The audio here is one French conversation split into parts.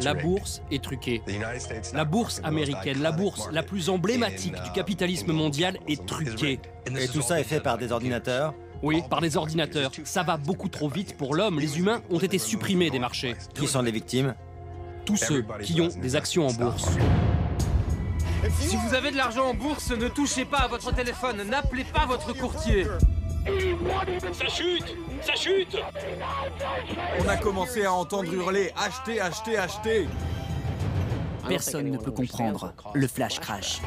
La bourse est truquée. La bourse américaine, la bourse la plus emblématique du capitalisme mondial est truquée. Et tout ça est fait par des ordinateurs? Oui, par des ordinateurs. Ça va beaucoup trop vite pour l'homme. Les humains ont été supprimés des marchés. Qui sont les victimes? Tous ceux qui ont des actions en bourse. Si vous avez de l'argent en bourse, ne touchez pas à votre téléphone, n'appelez pas votre courtier. Ça chute! Ça chute! On a commencé à entendre hurler « Achetez, achetez, achetez !» Personne ne peut comprendre le flash crash.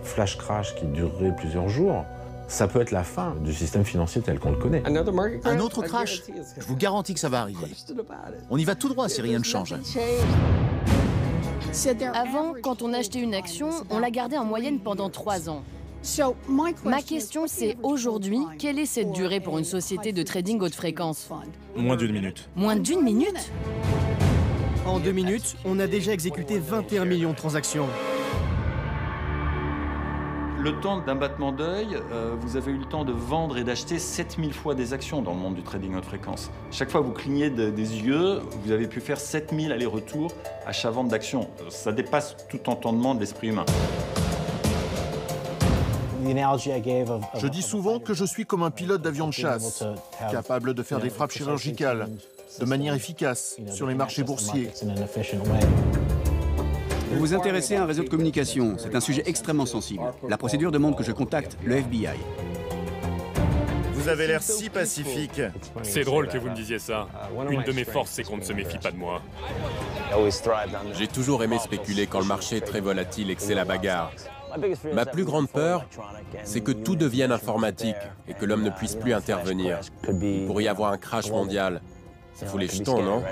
Flash crash qui durerait plusieurs jours, ça peut être la fin du système financier tel qu'on le connaît. Un autre crash? Je vous garantis que ça va arriver. On y va tout droit si rien ne change. Avant, quand on achetait une action, on la gardait en moyenne pendant 3 ans. Ma question, c'est aujourd'hui, quelle est cette durée pour une société de trading haute fréquence? Moins d'1 minute. Moins d'1 minute? En 2 minutes, on a déjà exécuté 21 millions de transactions. Le temps d'un battement d'œil, vous avez eu le temps de vendre et d'acheter 7000 fois des actions dans le monde du trading haute fréquence. Chaque fois que vous clignez des yeux, vous avez pu faire 7000 allers-retours achat-vente d'actions. Ça dépasse tout entendement de l'esprit humain. Je dis souvent que je suis comme un pilote d'avion de chasse, capable de faire des frappes chirurgicales de manière efficace sur les marchés boursiers. Vous vous intéressez à un réseau de communication. C'est un sujet extrêmement sensible. La procédure demande que je contacte le FBI. Vous avez l'air si pacifique. C'est drôle que vous me disiez ça. Une de mes forces, c'est qu'on ne se méfie pas de moi. J'ai toujours aimé spéculer quand le marché est très volatile et que c'est la bagarre. Ma plus grande peur, c'est que tout devienne informatique et que l'homme ne puisse plus intervenir. Il pourrait y avoir un crash mondial. Ça fout les jetons, non ?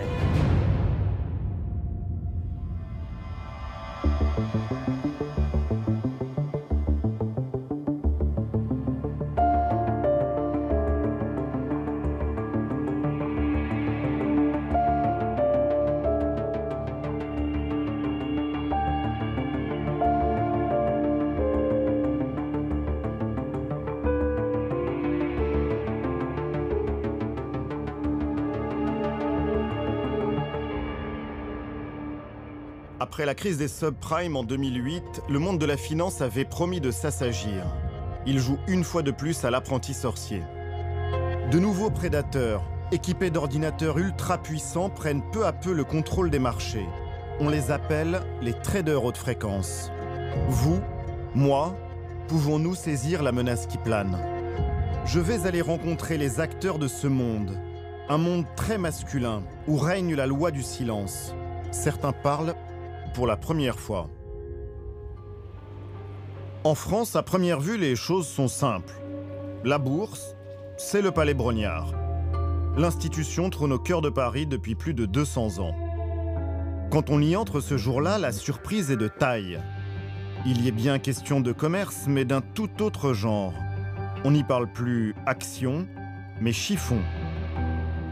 Après la crise des subprimes en 2008, le monde de la finance avait promis de s'assagir. Il joue une fois de plus à l'apprenti sorcier. De nouveaux prédateurs, équipés d'ordinateurs ultra puissants, prennent peu à peu le contrôle des marchés. On les appelle les traders haute fréquence. Vous, moi, pouvons-nous saisir la menace qui plane? Je vais aller rencontrer les acteurs de ce monde. Un monde très masculin, où règne la loi du silence. Certains parlent pour la première fois. En France, à première vue, les choses sont simples. La bourse, c'est le palais Brognard. L'institution trône au cœur de Paris depuis plus de 200 ans. Quand on y entre ce jour-là, la surprise est de taille. Il y est bien question de commerce, mais d'un tout autre genre. On n'y parle plus action, mais chiffon.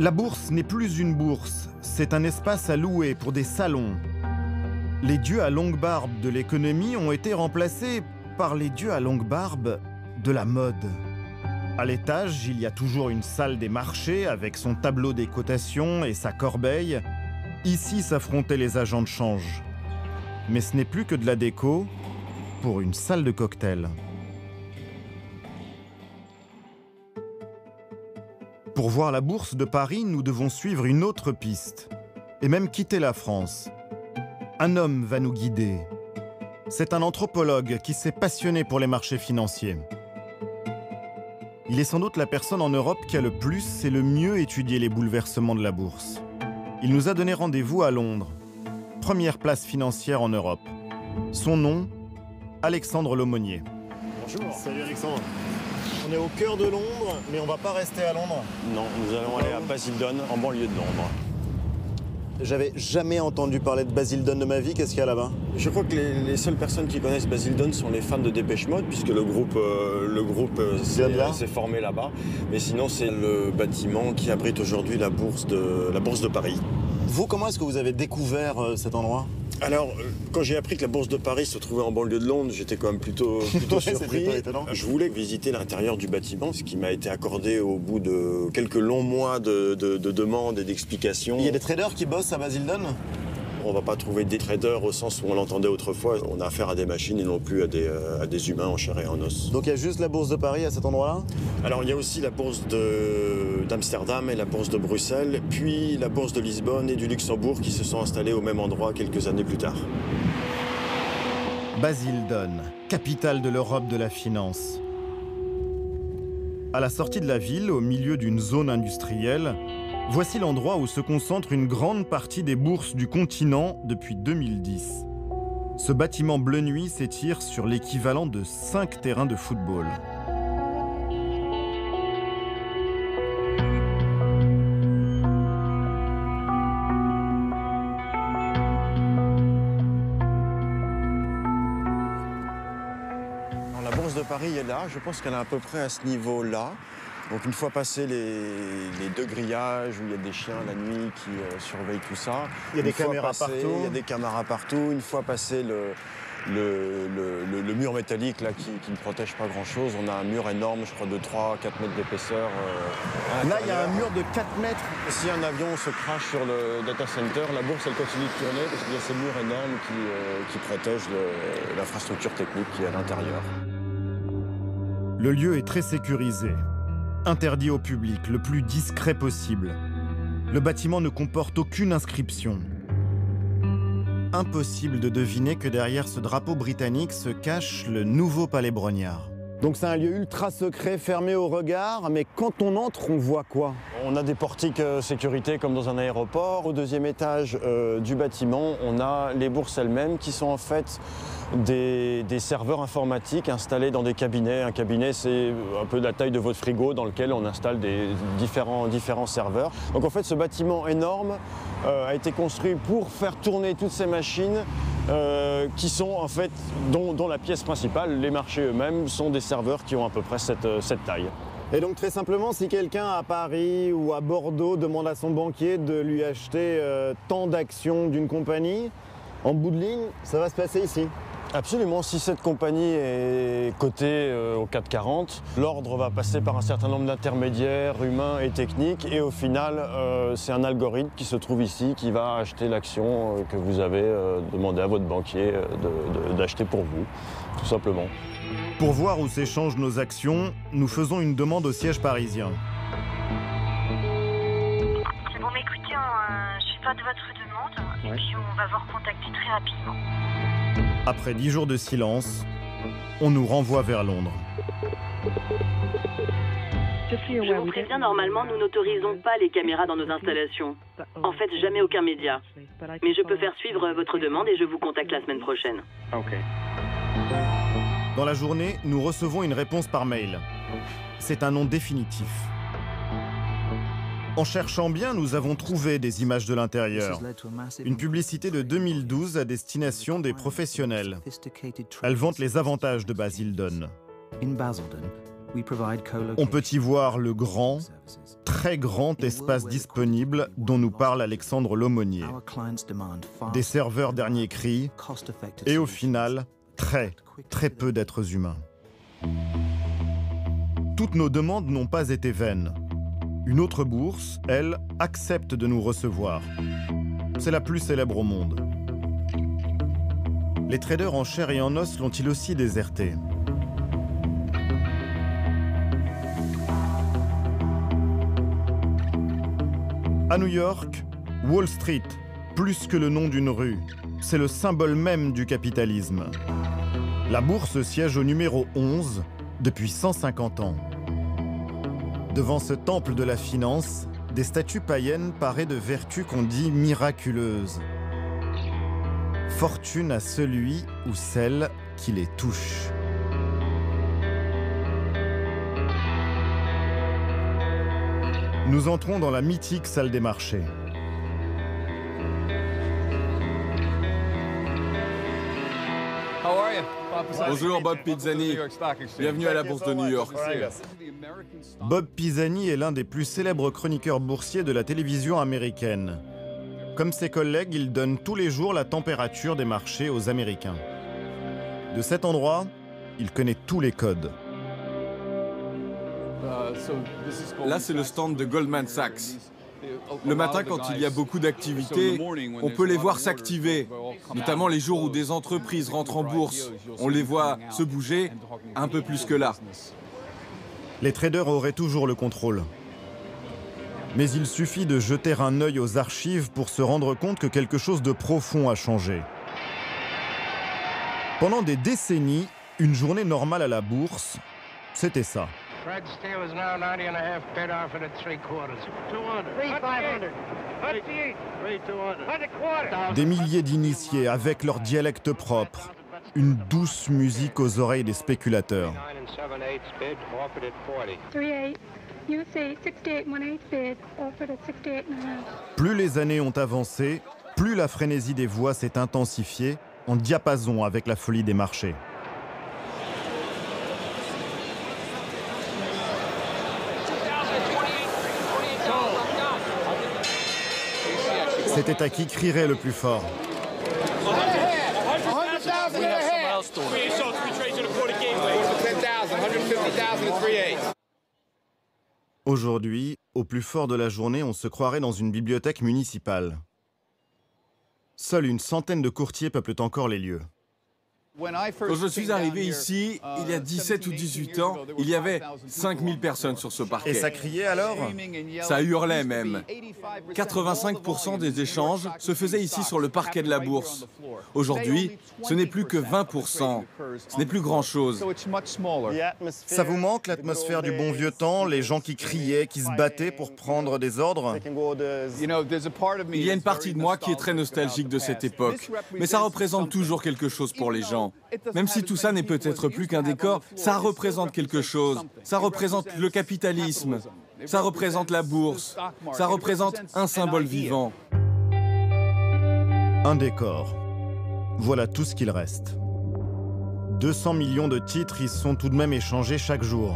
La bourse n'est plus une bourse, c'est un espace à louer pour des salons. Les dieux à longue barbe de l'économie ont été remplacés par les dieux à longue barbe de la mode. À l'étage, il y a toujours une salle des marchés avec son tableau des cotations et sa corbeille. Ici s'affrontaient les agents de change. Mais ce n'est plus que de la déco pour une salle de cocktail. Pour voir la bourse de Paris, nous devons suivre une autre piste et même quitter la France. Un homme va nous guider. C'est un anthropologue qui s'est passionné pour les marchés financiers. Il est sans doute la personne en Europe qui a le plus et le mieux étudié les bouleversements de la bourse. Il nous a donné rendez-vous à Londres, première place financière en Europe. Son nom, Alexandre Lemonnier. Bonjour. Salut Alexandre. On est au cœur de Londres, mais on va pas rester à Londres. Non, nous allons aller à Basildon, en banlieue de Londres. J'avais jamais entendu parler de Basildon de ma vie, qu'est-ce qu'il y a là-bas? Je crois que les seules personnes qui connaissent Basildon sont les fans de Dépêche Mode, puisque le groupe s'est formé là-bas. Mais sinon, c'est le bâtiment qui abrite aujourd'hui la bourse de Paris. Vous, comment est-ce que vous avez découvert cet endroit? Alors, quand j'ai appris que la Bourse de Paris se trouvait en banlieue de Londres, j'étais quand même plutôt surpris. Je voulais visiter l'intérieur du bâtiment, ce qui m'a été accordé au bout de quelques longs mois de demandes et d'explications. Il y a des traders qui bossent à Basildon? On va pas trouver des traders au sens où on l'entendait autrefois. On a affaire à des machines et non plus à des humains en chair et en os. Donc il y a juste la Bourse de Paris à cet endroit-là? Alors il y a aussi la Bourse d'Amsterdam et la Bourse de Bruxelles, puis la Bourse de Lisbonne et du Luxembourg qui se sont installées au même endroit quelques années plus tard. Basildon, capitale de l'Europe de la finance. À la sortie de la ville, au milieu d'une zone industrielle, voici l'endroit où se concentre une grande partie des bourses du continent depuis 2010. Ce bâtiment bleu nuit s'étire sur l'équivalent de 5 terrains de football. La Bourse de Paris est là, je pense qu'elle est à peu près à ce niveau-là. Donc une fois passé les deux grillages où il y a des chiens la nuit qui surveillent tout ça. Il y a des caméras partout. Il y a des caméras partout. Une fois passé le mur métallique là, qui ne protège pas grand-chose, on a un mur énorme, je crois de 3-4 mètres d'épaisseur. Là, il y a un mur de 4 mètres. Si un avion se crache sur le data center, la bourse elle continue de tourner parce qu'il y a ces murs énormes qui protègent l'infrastructure technique qui est à l'intérieur. Le lieu est très sécurisé. Interdit au public, le plus discret possible. Le bâtiment ne comporte aucune inscription. Impossible de deviner que derrière ce drapeau britannique se cache le nouveau palais Brognard. Donc c'est un lieu ultra secret, fermé au regard, mais quand on entre, on voit quoi? On a des portiques sécurité comme dans un aéroport. Au deuxième étage du bâtiment, on a les bourses elles-mêmes qui sont en fait des serveurs informatiques installés dans des cabinets. Un cabinet, c'est un peu la taille de votre frigo dans lequel on installe des différents serveurs. Donc en fait, ce bâtiment énorme a été construit pour faire tourner toutes ces machines qui sont en fait, dont la pièce principale, les marchés eux-mêmes, sont des serveurs qui ont à peu près cette taille. Et donc très simplement, si quelqu'un à Paris ou à Bordeaux demande à son banquier de lui acheter tant d'actions d'une compagnie, en bout de ligne, ça va se passer ici? Absolument, si cette compagnie est cotée au CAC 40, l'ordre va passer par un certain nombre d'intermédiaires humains et techniques et au final, c'est un algorithme qui se trouve ici qui va acheter l'action que vous avez demandé à votre banquier d'acheter pour vous, tout simplement. Pour voir où s'échangent nos actions, nous faisons une demande au siège parisien. C'est bon, mais écoutez, je suis pas de votre demande et puis on va vous recontacter très rapidement. Après 10 jours de silence, on nous renvoie vers Londres. Je vous préviens, normalement, nous n'autorisons pas les caméras dans nos installations. En fait, jamais aucun média. Mais je peux faire suivre votre demande et je vous contacte la semaine prochaine. Dans la journée, nous recevons une réponse par mail. C'est un nom définitif. En cherchant bien, nous avons trouvé des images de l'intérieur. Une publicité de 2012 à destination des professionnels. Elle vante les avantages de Basildon. On peut y voir le grand, très grand espace disponible dont nous parle Alexandre Lomonier. Des serveurs dernier cri et au final, très peu d'êtres humains. Toutes nos demandes n'ont pas été vaines. Une autre bourse, elle, accepte de nous recevoir. C'est la plus célèbre au monde. Les traders en chair et en os l'ont-ils aussi déserté? À New York, Wall Street, plus que le nom d'une rue, c'est le symbole même du capitalisme. La bourse siège au numéro 11 depuis 150 ans. Devant ce temple de la finance, des statues païennes parées de vertus qu'on dit miraculeuses. Fortune à celui ou celle qui les touche. Nous entrons dans la mythique salle des marchés. Bonjour, Bob Pizzani. Bienvenue à la Bourse de New York. Bob Pisani est l'un des plus célèbres chroniqueurs boursiers de la télévision américaine. Comme ses collègues, il donne tous les jours la température des marchés aux Américains. De cet endroit, il connaît tous les codes. Là, c'est le stand de Goldman Sachs. Le matin, quand il y a beaucoup d'activités, on peut les voir s'activer, notamment les jours où des entreprises rentrent en bourse. On les voit se bouger un peu plus que là. Les traders auraient toujours le contrôle. Mais il suffit de jeter un œil aux archives pour se rendre compte que quelque chose de profond a changé. Pendant des décennies, une journée normale à la bourse, c'était ça. Des milliers d'initiés avec leur dialecte propre, une douce musique aux oreilles des spéculateurs. Plus les années ont avancé, plus la frénésie des voix s'est intensifiée, en diapason avec la folie des marchés. C'était à qui crierait le plus fort. Aujourd'hui, au plus fort de la journée, on se croirait dans une bibliothèque municipale. Seule une centaine de courtiers peuplent encore les lieux. Quand je suis arrivé ici, il y a 17 ou 18 ans, il y avait 5000 personnes sur ce parquet. Et ça criait alors? Ça hurlait même. 85% des échanges se faisaient ici sur le parquet de la bourse. Aujourd'hui, ce n'est plus que 20%. Ce n'est plus grand-chose. Ça vous manque l'atmosphère du bon vieux temps, les gens qui criaient, qui se battaient pour prendre des ordres? Il y a une partie de moi qui est très nostalgique de cette époque, mais ça représente toujours quelque chose pour les gens. Même si tout ça n'est peut-être plus qu'un décor, ça représente quelque chose. Ça représente le capitalisme, ça représente la bourse, ça représente un symbole vivant. Un décor. Voilà tout ce qu'il reste. 200 millions de titres y sont tout de même échangés chaque jour.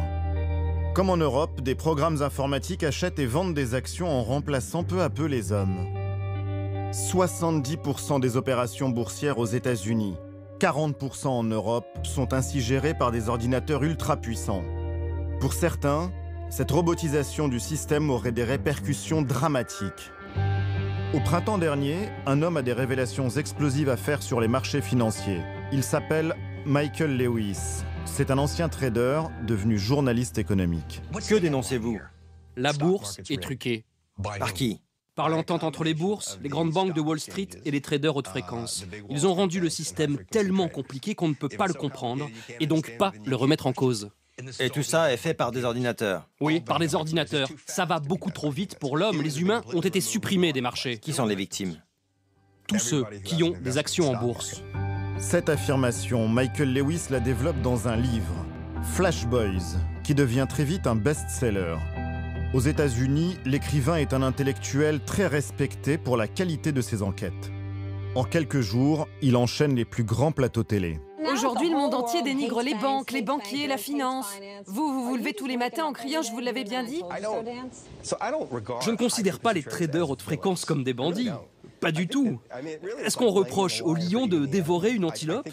Comme en Europe, des programmes informatiques achètent et vendent des actions en remplaçant peu à peu les hommes. 70% des opérations boursières aux États-Unis, 40% en Europe sont ainsi gérés par des ordinateurs ultra puissants. Pour certains, cette robotisation du système aurait des répercussions dramatiques. Au printemps dernier, un homme a des révélations explosives à faire sur les marchés financiers. Il s'appelle Michael Lewis. C'est un ancien trader devenu journaliste économique. Que dénoncez-vous? La bourse est truquée. Par qui? Par l'entente entre les bourses, les grandes banques de Wall Street et les traders haute fréquence. Ils ont rendu le système tellement compliqué qu'on ne peut pas le comprendre et donc pas le remettre en cause. Et tout ça est fait par des ordinateurs? Oui, par des ordinateurs. Ça va beaucoup trop vite pour l'homme. Les humains ont été supprimés des marchés. Qui sont les victimes? Tous ceux qui ont des actions en bourse. Cette affirmation, Michael Lewis la développe dans un livre, Flash Boys, qui devient très vite un best-seller. Aux États-Unis, l'écrivain est un intellectuel très respecté pour la qualité de ses enquêtes. En quelques jours, il enchaîne les plus grands plateaux télé. Aujourd'hui, le monde entier dénigre les banques, les banquiers, la finance. Vous vous levez tous les matins en criant « Je vous l'avais bien dit ». Je ne considère pas les traders haute fréquence comme des bandits. Pas du tout. Est-ce qu'on reproche au lion de dévorer une antilope?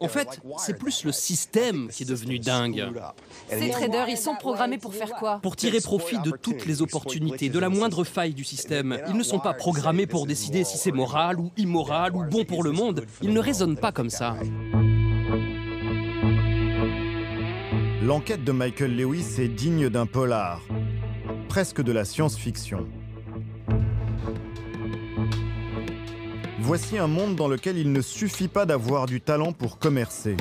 En fait, c'est plus le système qui est devenu dingue. Ces traders, ils sont programmés pour faire quoi? Pour tirer profit de toutes les opportunités, de la moindre faille du système. Ils ne sont pas programmés pour décider si c'est moral ou immoral ou bon pour le monde. Ils ne raisonnent pas comme ça. L'enquête de Michael Lewis est digne d'un polar, presque de la science-fiction. Voici un monde dans lequel il ne suffit pas d'avoir du talent pour commercer.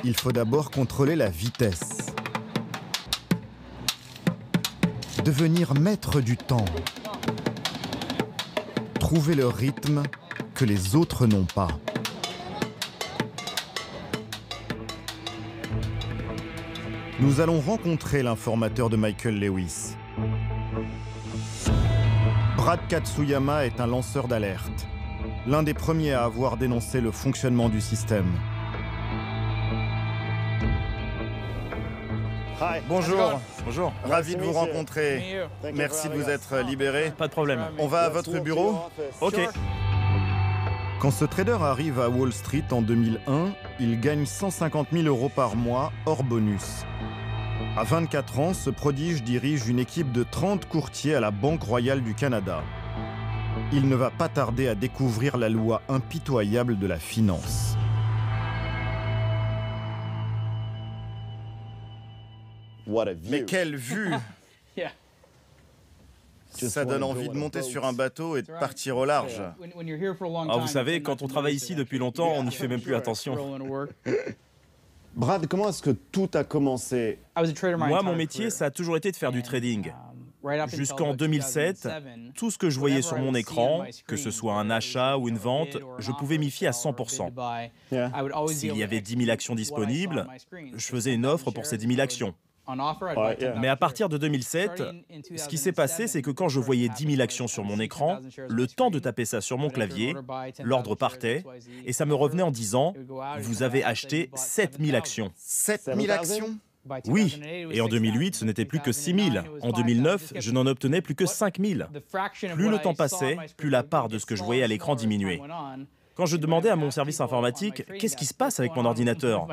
Il faut d'abord contrôler la vitesse. Devenir maître du temps. Trouver le rythme que les autres n'ont pas. Nous allons rencontrer l'informateur de Michael Lewis. Brad Katsuyama est un lanceur d'alerte, l'un des premiers à avoir dénoncé le fonctionnement du système. Bonjour. Bonjour. Ravi de vous rencontrer. Merci de vous être libéré. Pas de problème. On va à votre bureau? Ok. Quand ce trader arrive à Wall Street en 2001, il gagne 150 000 € par mois hors bonus. À 24 ans, ce prodige dirige une équipe de 30 courtiers à la Banque royale du Canada. Il ne va pas tarder à découvrir la loi impitoyable de la finance. Mais quelle vue! Ça donne envie de monter sur un bateau et de partir au large. Ah, vous savez, quand on travaille ici depuis longtemps, on n'y fait même plus attention. Brad, comment est-ce que tout a commencé? Moi, mon métier, ça a toujours été de faire du trading. Jusqu'en 2007, tout ce que je voyais sur mon écran, que ce soit un achat ou une vente, je pouvais m'y fier à 100%. S'il y avait 10 000 actions disponibles, je faisais une offre pour ces 10 000 actions. Mais à partir de 2007, ce qui s'est passé, c'est que quand je voyais 10 000 actions sur mon écran, le temps de taper ça sur mon clavier, l'ordre partait, et ça me revenait en disant « Vous avez acheté 7 000 actions ». 7 000 actions? Oui, et en 2008, ce n'était plus que 6 000. En 2009, je n'en obtenais plus que 5 000. Plus le temps passait, plus la part de ce que je voyais à l'écran diminuait. Quand je demandais à mon service informatique « Qu'est-ce qui se passe avec mon ordinateur ?»,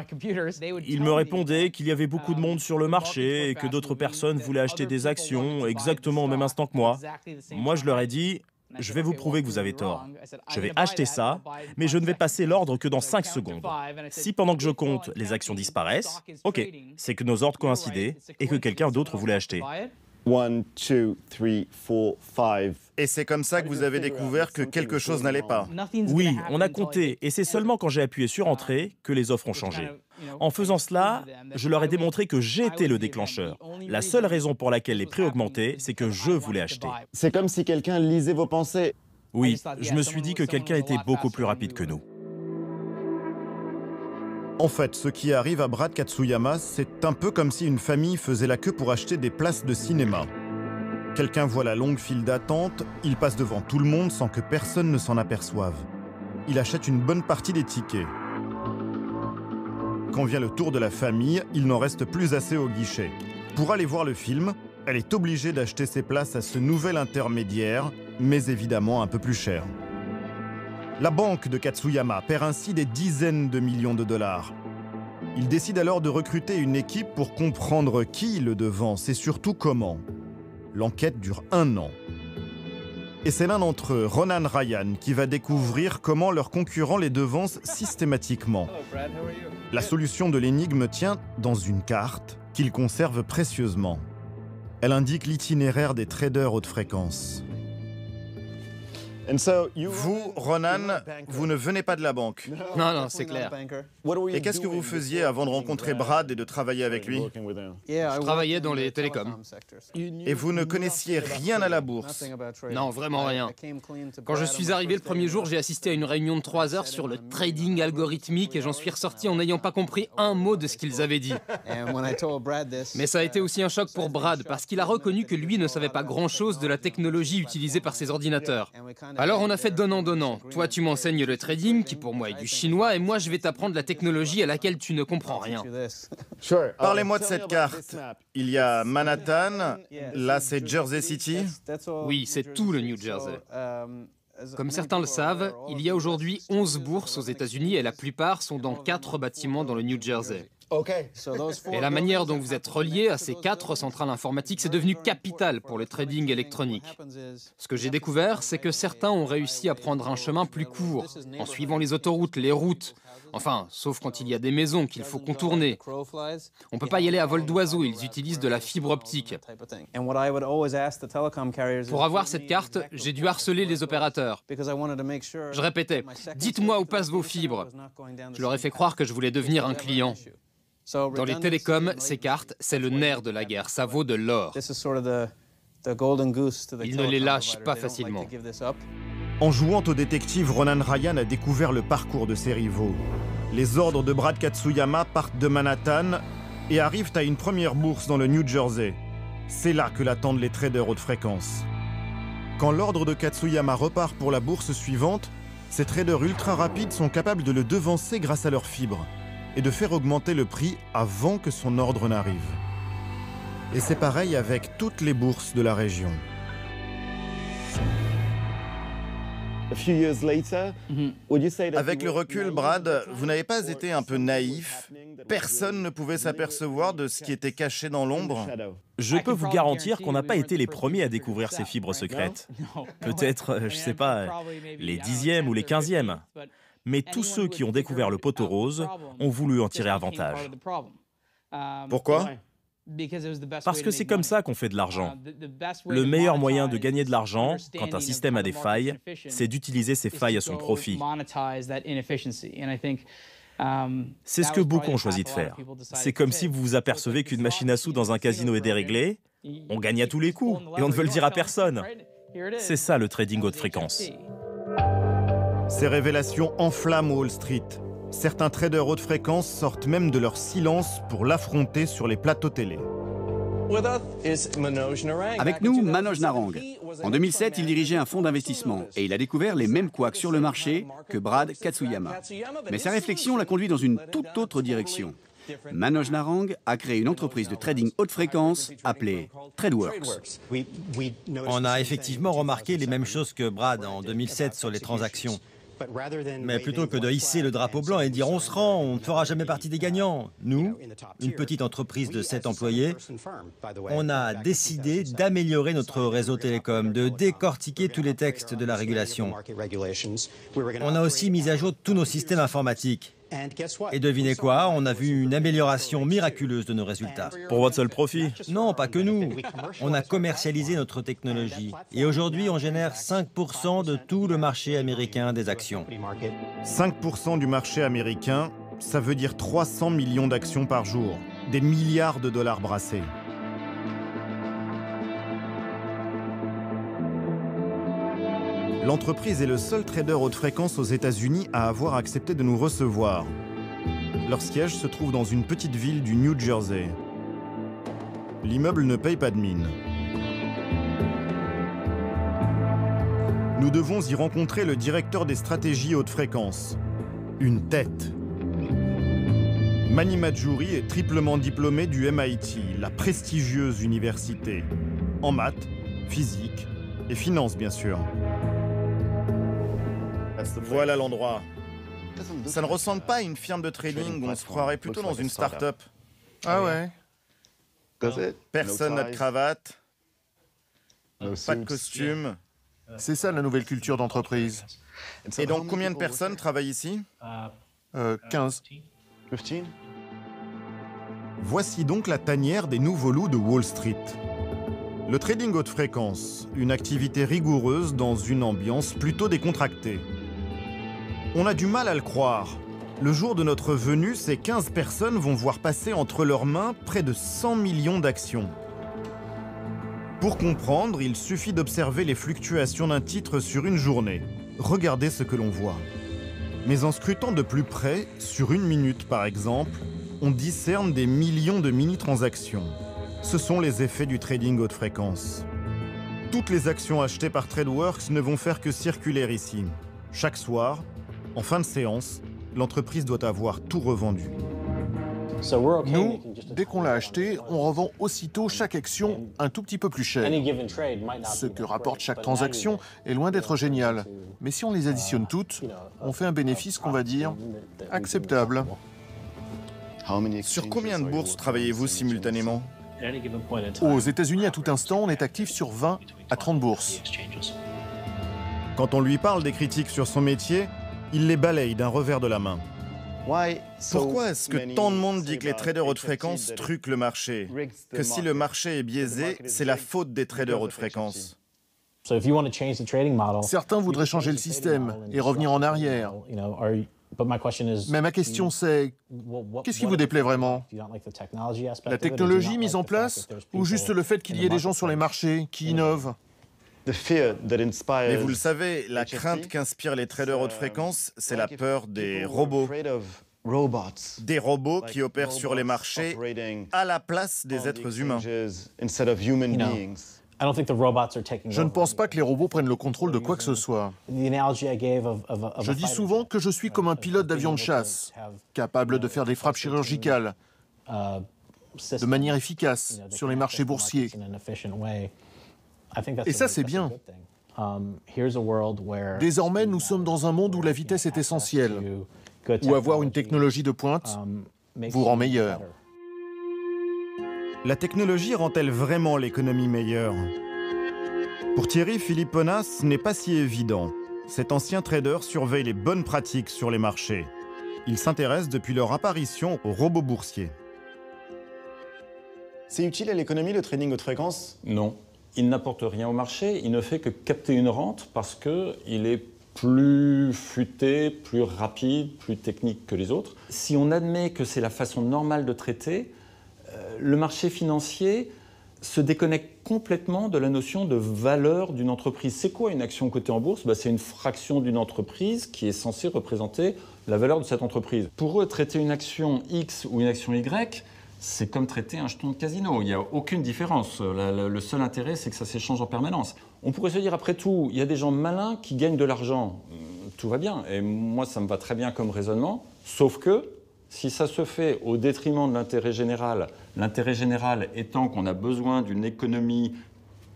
il me répondait qu'il y avait beaucoup de monde sur le marché et que d'autres personnes voulaient acheter des actions exactement au même instant que moi. Moi, je leur ai dit « Je vais vous prouver que vous avez tort. Je vais acheter ça, mais je ne vais passer l'ordre que dans 5 secondes. Si pendant que je compte, les actions disparaissent, ok, c'est que nos ordres coïncidaient et que quelqu'un d'autre voulait acheter. » 1, 2, 3, 4, 5. Et c'est comme ça que vous avez découvert que quelque chose n'allait pas? Oui, on a compté, et c'est seulement quand j'ai appuyé sur Entrée que les offres ont changé. En faisant cela, je leur ai démontré que j'étais le déclencheur. La seule raison pour laquelle les prix augmentaient, c'est que je voulais acheter. C'est comme si quelqu'un lisait vos pensées. Oui, je me suis dit que quelqu'un était beaucoup plus rapide que nous. En fait, ce qui arrive à Brad Katsuyama, c'est un peu comme si une famille faisait la queue pour acheter des places de cinéma. Quelqu'un voit la longue file d'attente, il passe devant tout le monde sans que personne ne s'en aperçoive. Il achète une bonne partie des tickets. Quand vient le tour de la famille, il n'en reste plus assez au guichet. Pour aller voir le film, elle est obligée d'acheter ses places à ce nouvel intermédiaire, mais évidemment un peu plus cher. La banque de Katsuyama perd ainsi des dizaines de millions de dollars. Il décide alors de recruter une équipe pour comprendre qui le devance et surtout comment. L'enquête dure 1 an. Et c'est l'un d'entre eux, Ronan Ryan, qui va découvrir comment leurs concurrents les devancent systématiquement. La solution de l'énigme tient dans une carte qu'il conserve précieusement. Elle indique l'itinéraire des traders haute fréquence. Vous, Ronan, vous ne venez pas de la banque. Non, c'est clair. Et qu'est-ce que vous faisiez avant de rencontrer Brad et de travailler avec lui? Je travaillais dans les télécoms. Et vous ne connaissiez rien à la bourse? Non, vraiment rien. Quand je suis arrivé le premier jour, j'ai assisté à une réunion de 3 heures sur le trading algorithmique et j'en suis ressorti en n'ayant pas compris un mot de ce qu'ils avaient dit. Mais ça a été aussi un choc pour Brad parce qu'il a reconnu que lui ne savait pas grand-chose de la technologie utilisée par ses ordinateurs. Alors on a fait donnant-donnant. Toi, tu m'enseignes le trading, qui pour moi est du chinois, et moi je vais t'apprendre la technologie à laquelle tu ne comprends rien. Parlez-moi de cette carte. Il y a Manhattan, là c'est Jersey City. Oui, c'est tout le New Jersey. Comme certains le savent, il y a aujourd'hui 11 bourses aux États-Unis et la plupart sont dans 4 bâtiments dans le New Jersey. Et la manière dont vous êtes relié à ces 4 centrales informatiques, c'est devenu capital pour le trading électronique. Ce que j'ai découvert, c'est que certains ont réussi à prendre un chemin plus court, en suivant les autoroutes, les routes. Enfin, sauf quand il y a des maisons qu'il faut contourner. On ne peut pas y aller à vol d'oiseau, ils utilisent de la fibre optique. Pour avoir cette carte, j'ai dû harceler les opérateurs. Je répétais, dites-moi où passent vos fibres. Je leur ai fait croire que je voulais devenir un client. Dans les télécoms, ces cartes, c'est le nerf de la guerre, ça vaut de l'or. Ils ne les lâchent pas facilement. En jouant au détective, Ronan Ryan a découvert le parcours de ses rivaux. Les ordres de Brad Katsuyama partent de Manhattan et arrivent à une première bourse dans le New Jersey. C'est là que l'attendent les traders haute fréquence. Quand l'ordre de Katsuyama repart pour la bourse suivante, ces traders ultra rapides sont capables de le devancer grâce à leurs fibres et de faire augmenter le prix avant que son ordre n'arrive. Et c'est pareil avec toutes les bourses de la région. Avec le recul, Brad, vous n'avez pas été un peu naïf? Personne ne pouvait s'apercevoir de ce qui était caché dans l'ombre? Je peux vous garantir qu'on n'a pas été les premiers à découvrir ces fibres secrètes. Peut-être, je sais pas, les 10e ou les 15e. Mais tous ceux qui ont découvert le poteau rose ont voulu en tirer avantage. Pourquoi? Parce que c'est comme ça qu'on fait de l'argent. Le meilleur moyen de gagner de l'argent, quand un système a des failles, c'est d'utiliser ces failles à son profit. C'est ce que beaucoup ont choisi de faire. C'est comme si vous vous apercevez qu'une machine à sous dans un casino est déréglée, on gagne à tous les coups, et on ne veut le dire à personne. C'est ça le trading haute fréquence. Ces révélations enflamment Wall Street. Certains traders haute fréquence sortent même de leur silence pour l'affronter sur les plateaux télé. Avec nous, Manoj Narang. En 2007, il dirigeait un fonds d'investissement et il a découvert les mêmes couacs sur le marché que Brad Katsuyama. Mais sa réflexion l'a conduit dans une toute autre direction. Manoj Narang a créé une entreprise de trading haute fréquence appelée TradeWorks. On a effectivement remarqué les mêmes choses que Brad en 2007 sur les transactions. Mais plutôt que de hisser le drapeau blanc et dire « on se rend, on ne fera jamais partie des gagnants », nous, une petite entreprise de 7 employés, on a décidé d'améliorer notre réseau télécom, de décortiquer tous les textes de la régulation. On a aussi mis à jour tous nos systèmes informatiques. Et devinez quoi, on a vu une amélioration miraculeuse de nos résultats. Pour votre seul profit? Non, pas que nous. On a commercialisé notre technologie. Et aujourd'hui, on génère 5% de tout le marché américain des actions. 5% du marché américain, ça veut dire 300 millions d'actions par jour. Des milliards de dollars brassés. L'entreprise est le seul trader haute fréquence aux États-Unis à avoir accepté de nous recevoir. Leur siège se trouve dans une petite ville du New Jersey. L'immeuble ne paye pas de mine. Nous devons y rencontrer le directeur des stratégies haute fréquence. Une tête. Mani Madjouri est triplement diplômé du MIT, la prestigieuse université. En maths, physique et finance, bien sûr. Voilà l'endroit. Ça ne ressemble pas à une firme de trading, on se croirait plutôt dans une start-up. Ah ouais? Personne n'a de cravate, pas de costume. C'est ça la nouvelle culture d'entreprise. Et donc combien de personnes travaillent ici? 15. Voici donc la tanière des nouveaux loups de Wall Street. Le trading haute fréquence, une activité rigoureuse dans une ambiance plutôt décontractée. On a du mal à le croire. Le jour de notre venue, ces 15 personnes vont voir passer entre leurs mains près de 100 millions d'actions. Pour comprendre, il suffit d'observer les fluctuations d'un titre sur une journée. Regardez ce que l'on voit. Mais en scrutant de plus près, sur une minute par exemple, on discerne des millions de mini-transactions. Ce sont les effets du trading haute fréquence. Toutes les actions achetées par TradeWorks ne vont faire que circuler ici. Chaque soir, en fin de séance, l'entreprise doit avoir tout revendu. Nous, dès qu'on l'a acheté, on revend aussitôt chaque action un tout petit peu plus cher. Ce que rapporte chaque transaction est loin d'être génial. Mais si on les additionne toutes, on fait un bénéfice qu'on va dire acceptable. Sur combien de bourses travaillez-vous simultanément? Aux États-Unis, à tout instant, on est actif sur 20 à 30 bourses. Quand on lui parle des critiques sur son métier, il les balaye d'un revers de la main. Pourquoi est-ce que tant de monde dit que les traders haute fréquence truquent le marché? Que si le marché est biaisé, c'est la faute des traders haute fréquence? Certains voudraient changer le système et revenir en arrière. Mais ma question c'est, qu'est-ce qui vous déplaît vraiment? La technologie mise en place ou juste le fait qu'il y ait des gens sur les marchés qui innovent? Mais vous le savez, la crainte qu'inspirent les traders haute fréquence, c'est la peur des robots. Des robots qui opèrent sur les marchés à la place des êtres humains. Je ne pense pas que les robots prennent le contrôle de quoi que ce soit. Je dis souvent que je suis comme un pilote d'avion de chasse, capable de faire des frappes chirurgicales. de manière efficace sur les marchés boursiers. Et ça, c'est bien. Désormais, nous sommes dans un monde où la vitesse est essentielle, où avoir une technologie de pointe vous rend meilleur. La technologie rend-elle vraiment l'économie meilleure? Pour Thierry Philipponas, ce n'est pas si évident. Cet ancien trader surveille les bonnes pratiques sur les marchés. Il s'intéresse depuis leur apparition aux robots boursiers. C'est utile à l'économie, le trading haute fréquence? Non. Il n'apporte rien au marché, il ne fait que capter une rente parce qu'il est plus futé, plus rapide, plus technique que les autres. Si on admet que c'est la façon normale de traiter, le marché financier se déconnecte complètement de la notion de valeur d'une entreprise. C'est quoi une action cotée en bourse? C'est une fraction d'une entreprise qui est censée représenter la valeur de cette entreprise. Pour eux, traiter une action X ou une action Y, c'est comme traiter un jeton de casino. Il n'y a aucune différence. Le seul intérêt, c'est que ça s'échange en permanence. On pourrait se dire, après tout, il y a des gens malins qui gagnent de l'argent. Tout va bien. Et moi, ça me va très bien comme raisonnement. Sauf que, si ça se fait au détriment de l'intérêt général étant qu'on a besoin d'une économie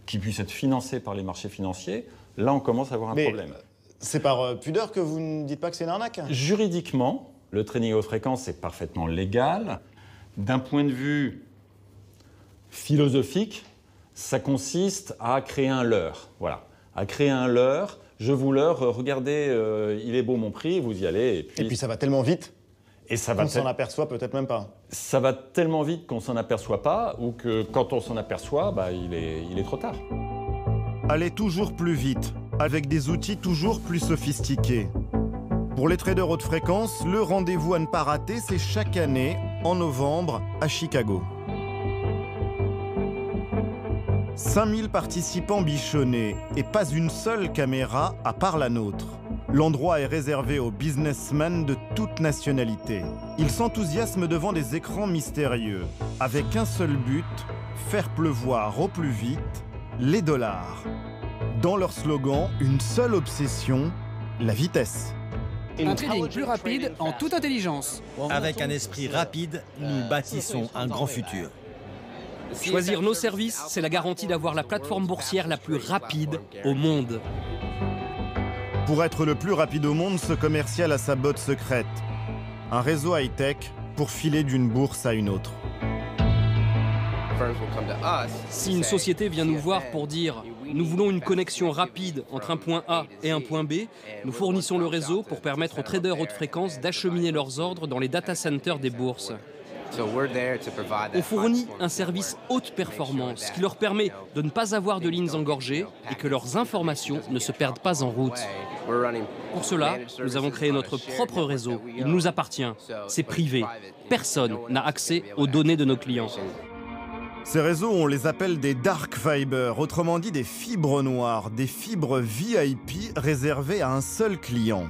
qui puisse être financée par les marchés financiers, là, on commence à avoir un problème. C'est par pudeur que vous ne dites pas que c'est une arnaque? Juridiquement, le trading haute fréquence est parfaitement légal. D'un point de vue philosophique, ça consiste à créer un leurre. Voilà, à créer un leurre. Je vous leurre, regardez, il est beau mon prix, vous y allez. Et puis ça va tellement vite qu'on s'en aperçoit peut-être même pas. Ça va tellement vite qu'on s'en aperçoit pas, ou que quand on s'en aperçoit, il est trop tard. Allez toujours plus vite, avec des outils toujours plus sophistiqués. Pour les traders haute fréquence, le rendez-vous à ne pas rater, c'est chaque année, en novembre, à Chicago. 5000 participants bichonnés et pas une seule caméra à part la nôtre. L'endroit est réservé aux businessmen de toute nationalité. Ils s'enthousiasment devant des écrans mystérieux, avec un seul but, faire pleuvoir au plus vite les dollars. Dans leur slogan, une seule obsession, la vitesse. Un trading plus rapide en toute intelligence. Avec un esprit rapide, nous bâtissons un grand futur. Choisir nos services, c'est la garantie d'avoir la plateforme boursière la plus rapide au monde. Pour être le plus rapide au monde, ce commercial a sa botte secrète. Un réseau high-tech pour filer d'une bourse à une autre. Si une société vient nous voir pour dire « Nous voulons une connexion rapide entre un point A et un point B », nous fournissons le réseau pour permettre aux traders haute fréquence d'acheminer leurs ordres dans les data centers des bourses. On fournit un service haute performance qui leur permet de ne pas avoir de lignes engorgées et que leurs informations ne se perdent pas en route. Pour cela, nous avons créé notre propre réseau. Il nous appartient. C'est privé. Personne n'a accès aux données de nos clients. Ces réseaux, on les appelle des dark fibers, autrement dit des fibres noires, des fibres VIP réservées à un seul client.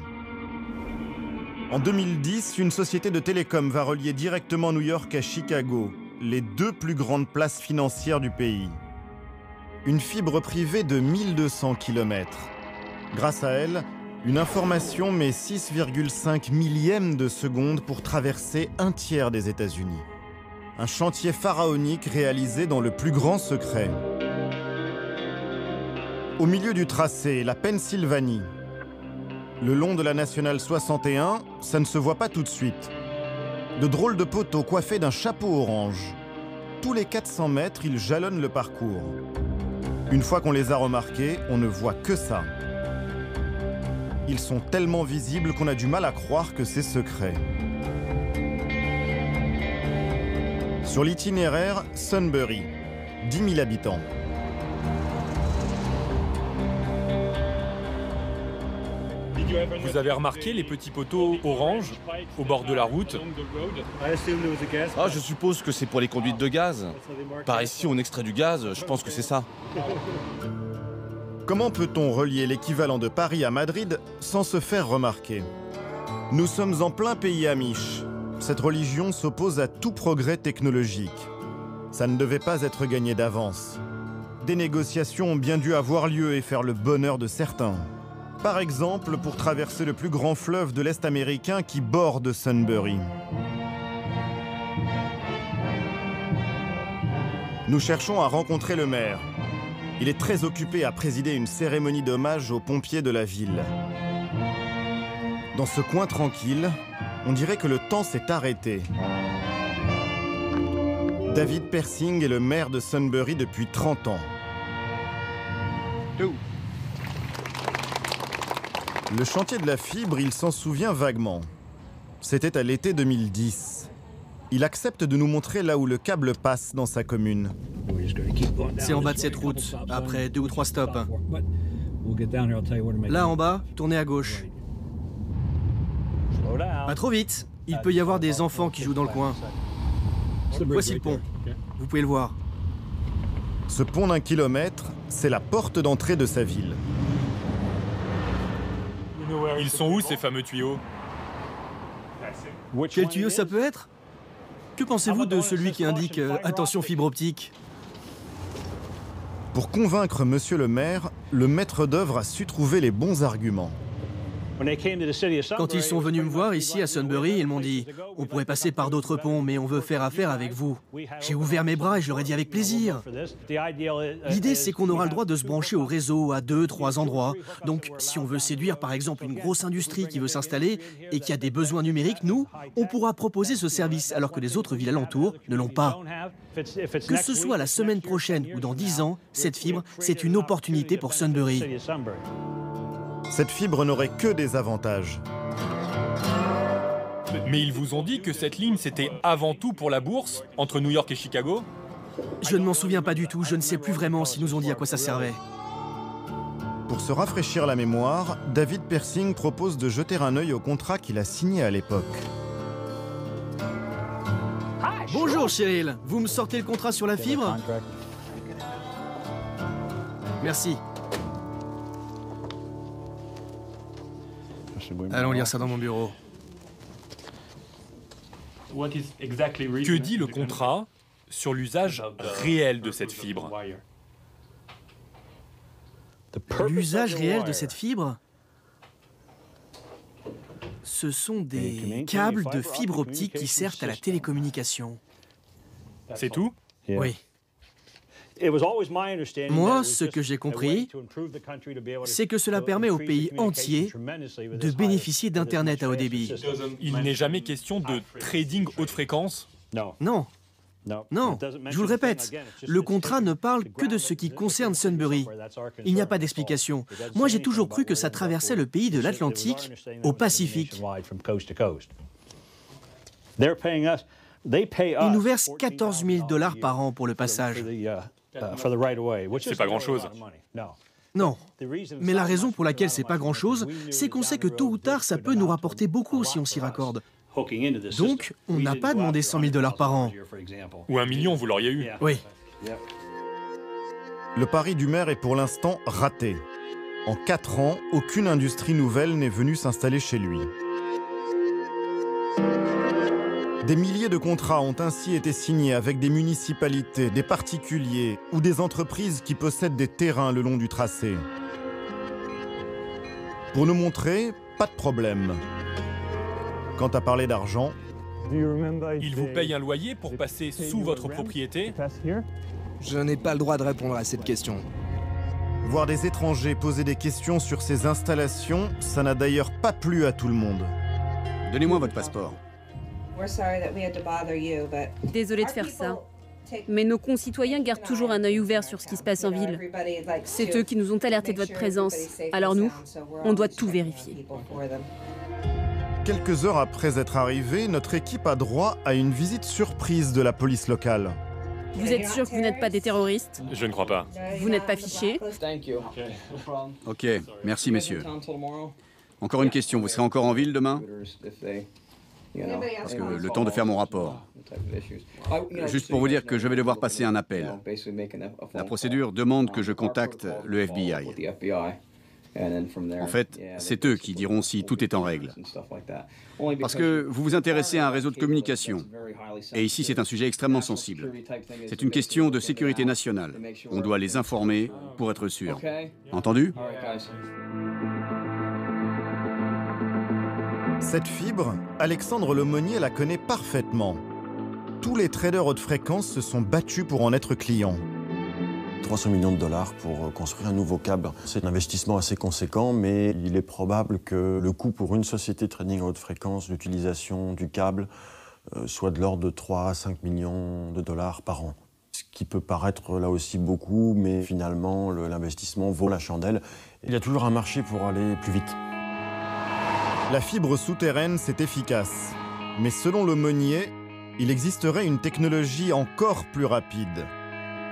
En 2010, une société de télécom va relier directement New York à Chicago, les deux plus grandes places financières du pays. Une fibre privée de 1200 km. Grâce à elle, une information met 6,5 millièmes de seconde pour traverser un tiers des États-Unis. Un chantier pharaonique réalisé dans le plus grand secret. Au milieu du tracé, la Pennsylvanie. Le long de la Nationale 61, ça ne se voit pas tout de suite. De drôles de poteaux coiffés d'un chapeau orange. Tous les 400 mètres, ils jalonnent le parcours. Une fois qu'on les a remarqués, on ne voit que ça. Ils sont tellement visibles qu'on a du mal à croire que c'est secret. Sur l'itinéraire, Sunbury, 10 000 habitants. Vous avez remarqué les petits poteaux orange au bord de la route? Ah, je suppose que c'est pour les conduites de gaz. Par ici, on extrait du gaz, je pense que c'est ça. Comment peut-on relier l'équivalent de Paris à Madrid sans se faire remarquer? Nous sommes en plein pays amish. Cette religion s'oppose à tout progrès technologique. Ça ne devait pas être gagné d'avance. Des négociations ont bien dû avoir lieu et faire le bonheur de certains. Par exemple, pour traverser le plus grand fleuve de l'Est américain qui borde Sunbury. Nous cherchons à rencontrer le maire. Il est très occupé à présider une cérémonie d'hommage aux pompiers de la ville. Dans ce coin tranquille, on dirait que le temps s'est arrêté. David Persing est le maire de Sunbury depuis 30 ans. Le chantier de la fibre, il s'en souvient vaguement. C'était à l'été 2010. Il accepte de nous montrer là où le câble passe dans sa commune. C'est en bas de cette route, après 2 ou 3 stops. Là en bas, tournez à gauche. Pas trop vite, il peut y avoir des enfants qui jouent dans le coin. Voici le pont, vous pouvez le voir. Ce pont d'1 kilomètre, c'est la porte d'entrée de sa ville. Ils sont où ces fameux tuyaux? Quel tuyau ça peut être? Que pensez-vous de celui qui indique « Attention fibre optique » ? Pour convaincre monsieur le maire, le maître d'œuvre a su trouver les bons arguments. Quand ils sont venus me voir ici à Sunbury, ils m'ont dit « On pourrait passer par d'autres ponts, mais on veut faire affaire avec vous. » J'ai ouvert mes bras et je leur ai dit avec plaisir. L'idée, c'est qu'on aura le droit de se brancher au réseau à 2-3 endroits. Donc, si on veut séduire par exemple une grosse industrie qui veut s'installer et qui a des besoins numériques, nous, on pourra proposer ce service alors que les autres villes alentours ne l'ont pas. Que ce soit la semaine prochaine ou dans 10 ans, cette fibre, c'est une opportunité pour Sunbury. Cette fibre n'aurait que des avantages. Mais ils vous ont dit que cette ligne, c'était avant tout pour la bourse, entre New York et Chicago? Je ne m'en souviens pas du tout, je ne sais plus vraiment s'ils nous ont dit à quoi ça servait. Pour se rafraîchir la mémoire, David Persing propose de jeter un œil au contrat qu'il a signé à l'époque. Bonjour Cheryl, vous me sortez le contrat sur la fibre? Merci. Allons lire ça dans mon bureau. Que dit le contrat sur l'usage réel de cette fibre? L'usage réel de cette fibre? Ce sont des câbles de fibre optique qui servent à la télécommunication. C'est tout? Oui. Moi, ce que j'ai compris, c'est que cela permet au pays entier de bénéficier d'Internet à haut débit. Il n'est jamais question de trading haute fréquence? Non. Non, je vous le répète, le contrat ne parle que de ce qui concerne Sunbury. Il n'y a pas d'explication. Moi, j'ai toujours cru que ça traversait le pays de l'Atlantique au Pacifique. Ils nous versent 14 000 $ par an pour le passage. C'est pas grand-chose. Non, mais la raison pour laquelle c'est pas grand-chose, c'est qu'on sait que tôt ou tard, ça peut nous rapporter beaucoup si on s'y raccorde. Donc, on n'a pas demandé 100 000 $ par an. Ou 1 million, vous l'auriez eu. Oui. Le pari du maire est pour l'instant raté. En 4 ans, aucune industrie nouvelle n'est venue s'installer chez lui. Des milliers de contrats ont ainsi été signés avec des municipalités, des particuliers ou des entreprises qui possèdent des terrains le long du tracé. Pour nous montrer, pas de problème. Quant à parler d'argent, ils vous payent un loyer pour passer sous votre propriété? Je n'ai pas le droit de répondre à cette question. Voir des étrangers poser des questions sur ces installations, ça n'a d'ailleurs pas plu à tout le monde. Donnez-moi votre passeport. Désolé de faire ça, mais nos concitoyens gardent toujours un œil ouvert sur ce qui se passe en ville. C'est eux qui nous ont alertés de votre présence, alors nous, on doit tout vérifier. Quelques heures après être arrivés, notre équipe a droit à une visite surprise de la police locale. Vous êtes sûr que vous n'êtes pas des terroristes? Je ne crois pas. Vous n'êtes pas fichés? Ok, merci messieurs. Encore une question, vous serez encore en ville demain? Parce que le temps de faire mon rapport. Juste pour vous dire que je vais devoir passer un appel. La procédure demande que je contacte le FBI. En fait, c'est eux qui diront si tout est en règle. Parce que vous vous intéressez à un réseau de communication. Et ici, c'est un sujet extrêmement sensible. C'est une question de sécurité nationale. On doit les informer pour être sûr. Entendu? Cette fibre, Alexandre Lemonnier la connaît parfaitement. tous les traders haute fréquence se sont battus pour en être clients. 300 millions de dollars pour construire un nouveau câble. C'est un investissement assez conséquent, mais il est probable que le coût pour une société de trading à haute fréquence, l'utilisation du câble, soit de l'ordre de 3 à 5 millions de dollars par an. Ce qui peut paraître là aussi beaucoup, mais finalement l'investissement vaut la chandelle. Il y a toujours un marché pour aller plus vite. La fibre souterraine, c'est efficace. Mais selon l'aumônier, il existerait une technologie encore plus rapide.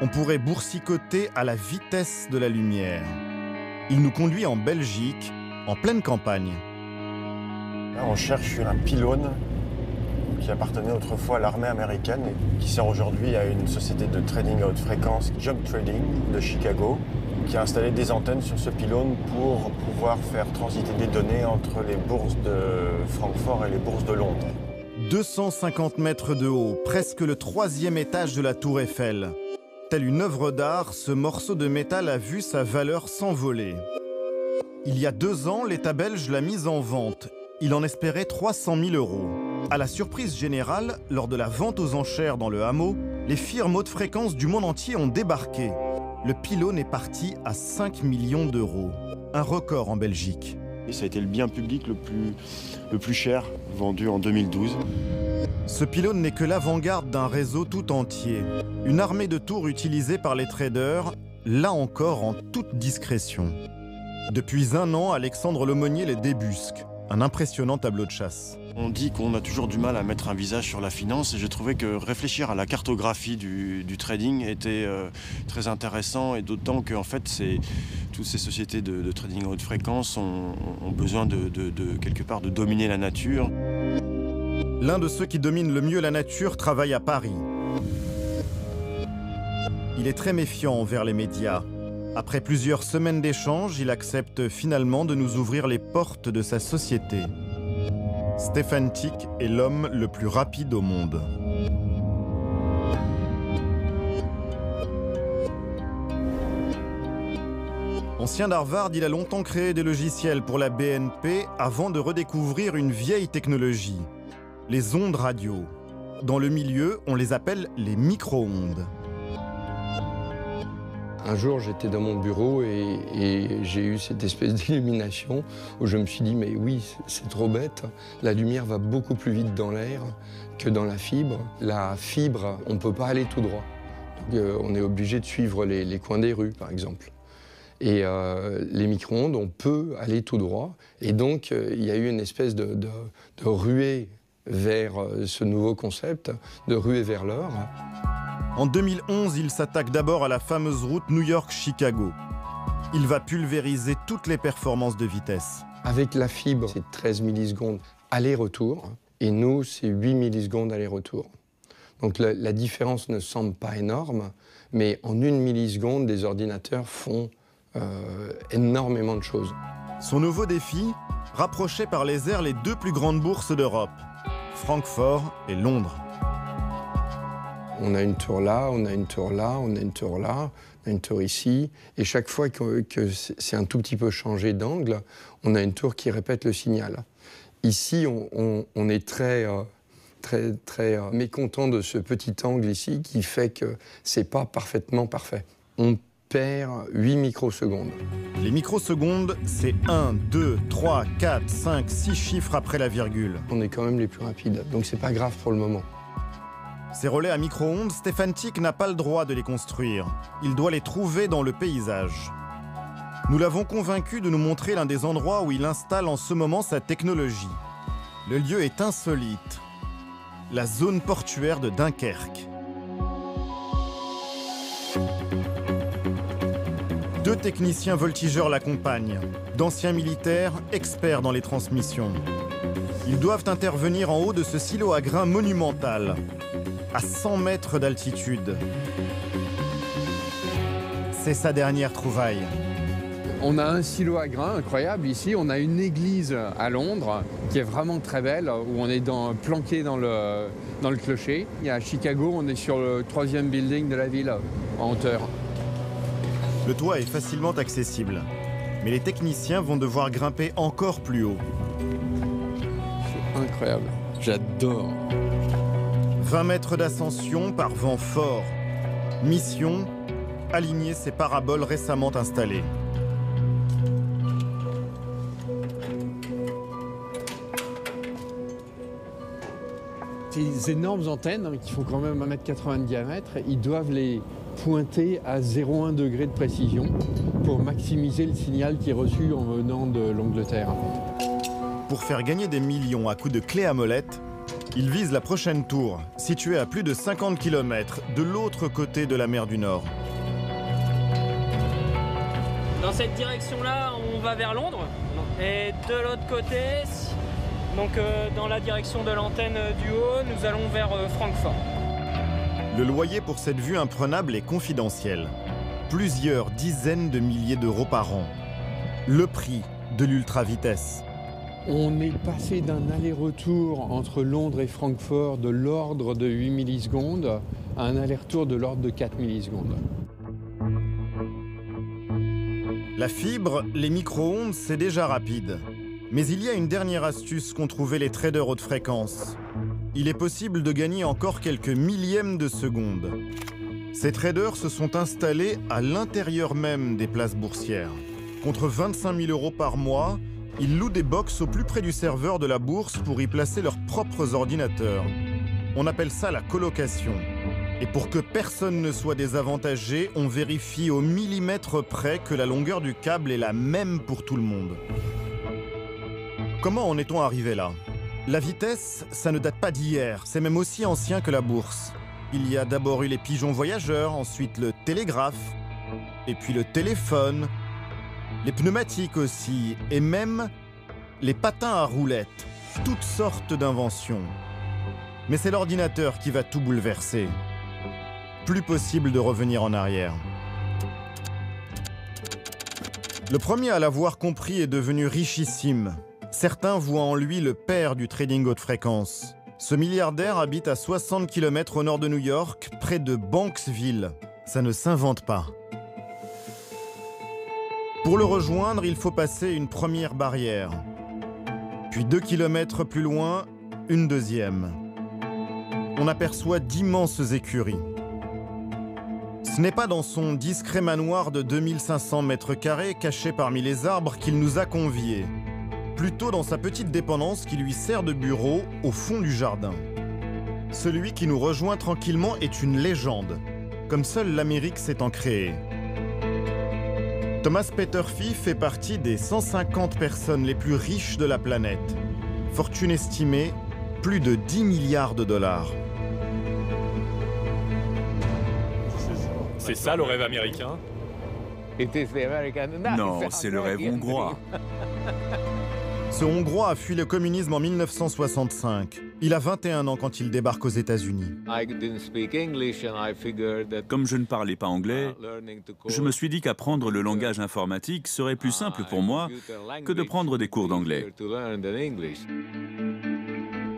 On pourrait boursicoter à la vitesse de la lumière. Il nous conduit en Belgique, en pleine campagne. Là, on cherche un pylône qui appartenait autrefois à l'armée américaine et qui sert aujourd'hui à une société de trading à haute fréquence, Jump Trading, de Chicago, qui a installé des antennes sur ce pylône pour pouvoir faire transiter des données entre les bourses de Francfort et les bourses de Londres. 250 mètres de haut, presque le 3e étage de la Tour Eiffel. Telle une œuvre d'art, ce morceau de métal a vu sa valeur s'envoler. Il y a 2 ans, l'État belge l'a mise en vente. Il en espérait 300 000 €. À la surprise générale, lors de la vente aux enchères dans le hameau, les firmes haute fréquence du monde entier ont débarqué. Le pylône est parti à 5 millions d'euros. Un record en Belgique. Et ça a été le bien public le plus cher, vendu en 2012. Ce pylône n'est que l'avant-garde d'un réseau tout entier. Une armée de tours utilisée par les traders, là encore en toute discrétion. Depuis 1 an, Alexandre Lemonnier les débusque. Un impressionnant tableau de chasse. On dit qu'on a toujours du mal à mettre un visage sur la finance et j'ai trouvé que réfléchir à la cartographie du trading était très intéressant et d'autant que en fait, toutes ces sociétés de trading à haute fréquence ont besoin quelque part de dominer la nature. L'un de ceux qui dominent le mieux la nature travaille à Paris. Il est très méfiant envers les médias. Après plusieurs semaines d'échanges, il accepte finalement de nous ouvrir les portes de sa société. Stefantic est l'homme le plus rapide au monde. Ancien d'Harvard, il a longtemps créé des logiciels pour la BNP avant de redécouvrir une vieille technologie, les ondes radio. Dans le milieu, on les appelle les micro-ondes. Un jour, j'étais dans mon bureau et j'ai eu cette espèce d'illumination où je me suis dit, mais oui, c'est trop bête. La lumière va beaucoup plus vite dans l'air que dans la fibre. La fibre, on ne peut pas aller tout droit. Donc, on est obligé de suivre les coins des rues, par exemple. Et les micro-ondes, on peut aller tout droit. Et donc, il y a eu une espèce de ruée vers ce nouveau concept, de ruée vers l'or. En 2011, il s'attaque d'abord à la fameuse route New York-Chicago. Il va pulvériser toutes les performances de vitesse. Avec la fibre, c'est 13 millisecondes aller-retour, et nous, c'est 8 millisecondes aller-retour. Donc la différence ne semble pas énorme, mais en 1 milliseconde, des ordinateurs font énormément de choses. Son nouveau défi, rapprocher par les airs les 2 plus grandes bourses d'Europe, Francfort et Londres. On a une tour là, on a une tour là, on a une tour là, on a une tour ici. Et chaque fois que c'est un tout petit peu changé d'angle, on a une tour qui répète le signal. Ici, on est très mécontent de ce petit angle ici qui fait que c'est pas parfaitement parfait. On perd 8 microsecondes. Les microsecondes, c'est 1, 2, 3, 4, 5, 6 chiffres après la virgule. On est quand même les plus rapides, donc c'est pas grave pour le moment. Ces relais à micro-ondes, Stefantic n'a pas le droit de les construire. Il doit les trouver dans le paysage. Nous l'avons convaincu de nous montrer l'un des endroits où il installe en ce moment sa technologie. Le lieu est insolite. La zone portuaire de Dunkerque. 2 techniciens voltigeurs l'accompagnent, d'anciens militaires experts dans les transmissions. Ils doivent intervenir en haut de ce silo à grains monumental, à 100 mètres d'altitude. C'est sa dernière trouvaille. On a un silo à grains incroyable ici, on a une église à Londres qui est vraiment très belle, où on est planqué dans le clocher. Et à Chicago, on est sur le 3e building de la ville, en hauteur. Le toit est facilement accessible, mais les techniciens vont devoir grimper encore plus haut. C'est incroyable, j'adore. 20 mètres d'ascension par vent fort. Mission, aligner ces paraboles récemment installées. Ces énormes antennes, qui font quand même 1,80 m de diamètre, ils doivent les pointer à 0,1 degré de précision pour maximiser le signal qui est reçu en venant de l'Angleterre. Pour faire gagner des millions à coups de clé à molette, il vise la prochaine tour, située à plus de 50 km de l'autre côté de la mer du Nord. Dans cette direction-là, on va vers Londres. Et de l'autre côté, donc dans la direction de l'antenne du haut, nous allons vers Francfort. Le loyer pour cette vue imprenable est confidentiel. Plusieurs dizaines de milliers d'euros par an. Le prix de l'ultra-vitesse. On est passé d'un aller-retour entre Londres et Francfort de l'ordre de 8 millisecondes à un aller-retour de l'ordre de 4 millisecondes. La fibre, les micro-ondes, c'est déjà rapide. Mais il y a une dernière astuce qu'ont trouvé les traders haute fréquence. Il est possible de gagner encore quelques millièmes de seconde. Ces traders se sont installés à l'intérieur même des places boursières. Contre 25 000 euros par mois, ils louent des box au plus près du serveur de la bourse pour y placer leurs propres ordinateurs. On appelle ça la colocation. Et pour que personne ne soit désavantagé, on vérifie au millimètre près que la longueur du câble est la même pour tout le monde. Comment en est-on arrivé là? La vitesse, ça ne date pas d'hier, c'est même aussi ancien que la bourse. Il y a d'abord eu les pigeons voyageurs, ensuite le télégraphe, et puis le téléphone, les pneumatiques aussi, et même les patins à roulettes, toutes sortes d'inventions. Mais c'est l'ordinateur qui va tout bouleverser. Plus possible de revenir en arrière. Le premier à l'avoir compris est devenu richissime. Certains voient en lui le père du trading haute fréquence. Ce milliardaire habite à 60 km au nord de New York, près de Banksville. Ça ne s'invente pas. Pour le rejoindre, il faut passer une première barrière. Puis 2 km plus loin, une deuxième. On aperçoit d'immenses écuries. Ce n'est pas dans son discret manoir de 2500 mètres carrés, caché parmi les arbres, qu'il nous a conviés. Plutôt dans sa petite dépendance qui lui sert de bureau au fond du jardin. Celui qui nous rejoint tranquillement est une légende, comme seule l'Amérique sait en créer. Thomas Peterffy fait partie des 150 personnes les plus riches de la planète. Fortune estimée, plus de 10 milliards de dollars. C'est ça le rêve américain? Non, c'est le rêve hongrois. Ce Hongrois a fui le communisme en 1965. Il a 21 ans quand il débarque aux États-Unis. Comme je ne parlais pas anglais, je me suis dit qu'apprendre le langage informatique serait plus simple pour moi que de prendre des cours d'anglais.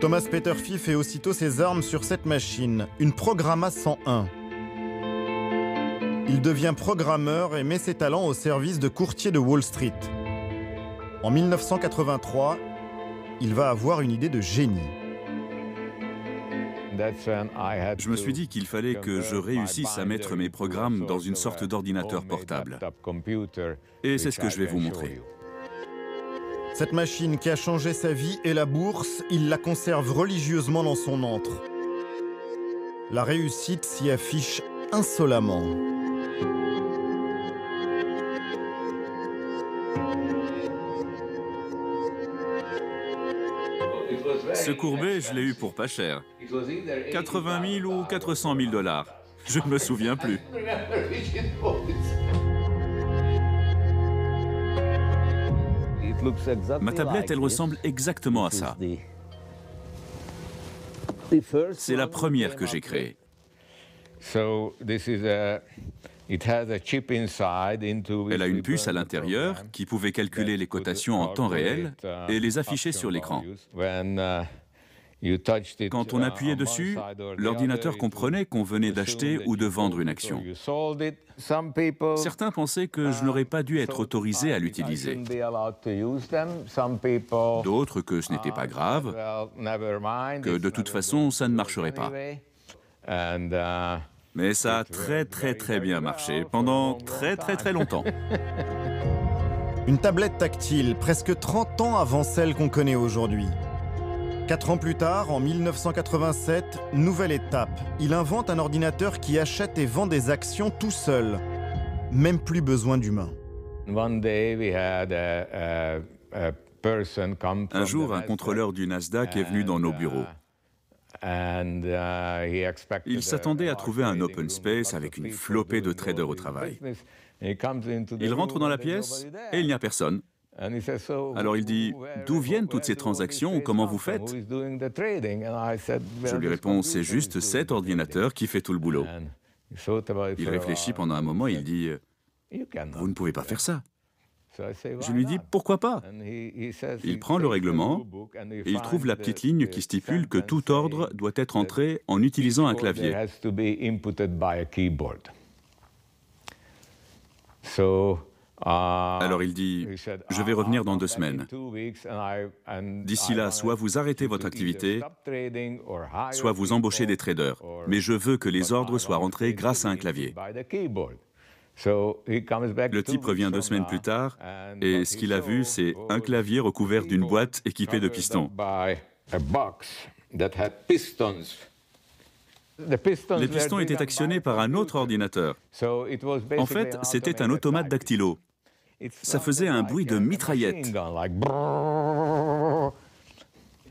Thomas Peterffy fait aussitôt ses armes sur cette machine, une Programma 101. Il devient programmeur et met ses talents au service de courtiers de Wall Street. En 1983, il va avoir une idée de génie. Je me suis dit qu'il fallait que je réussisse à mettre mes programmes dans une sorte d'ordinateur portable. Et c'est ce que je vais vous montrer. Cette machine qui a changé sa vie et la bourse, il la conserve religieusement dans son antre. La réussite s'y affiche insolemment. Ce courbet, je l'ai eu pour pas cher. 80 000 ou 400 000 $. Je ne me souviens plus. Ma tablette, elle ressemble exactement à ça. C'est la première que j'ai créée. Elle a une puce à l'intérieur qui pouvait calculer les cotations en temps réel et les afficher sur l'écran. Quand on appuyait dessus, l'ordinateur comprenait qu'on venait d'acheter ou de vendre une action. Certains pensaient que je n'aurais pas dû être autorisé à l'utiliser. D'autres que ce n'était pas grave, que de toute façon ça ne marcherait pas. Mais ça a très bien marché, pendant très longtemps. Une tablette tactile, presque 30 ans avant celle qu'on connaît aujourd'hui. 4 ans plus tard, en 1987, nouvelle étape. Il invente un ordinateur qui achète et vend des actions tout seul. Même plus besoin d'humain. Un jour, un contrôleur du Nasdaq est venu dans nos bureaux. Il s'attendait à trouver un open space avec une flopée de traders au travail. Il rentre dans la pièce et il n'y a personne. Alors il dit « D'où viennent toutes ces transactions ou comment vous faites ?» Je lui réponds « C'est juste cet ordinateur qui fait tout le boulot. » Il réfléchit pendant un moment et il dit « Vous ne pouvez pas faire ça. » Je lui dis « Pourquoi pas ?» Il prend le règlement et il trouve la petite ligne qui stipule que tout ordre doit être entré en utilisant un clavier. Alors il dit « Je vais revenir dans 2 semaines. D'ici là, soit vous arrêtez votre activité, soit vous embauchez des traders. Mais je veux que les ordres soient rentrés grâce à un clavier. » Le type revient 2 semaines plus tard, et ce qu'il a vu, c'est un clavier recouvert d'une boîte équipée de pistons. Les pistons étaient actionnés par un autre ordinateur. En fait, c'était un automate dactylo. Ça faisait un bruit de mitraillette.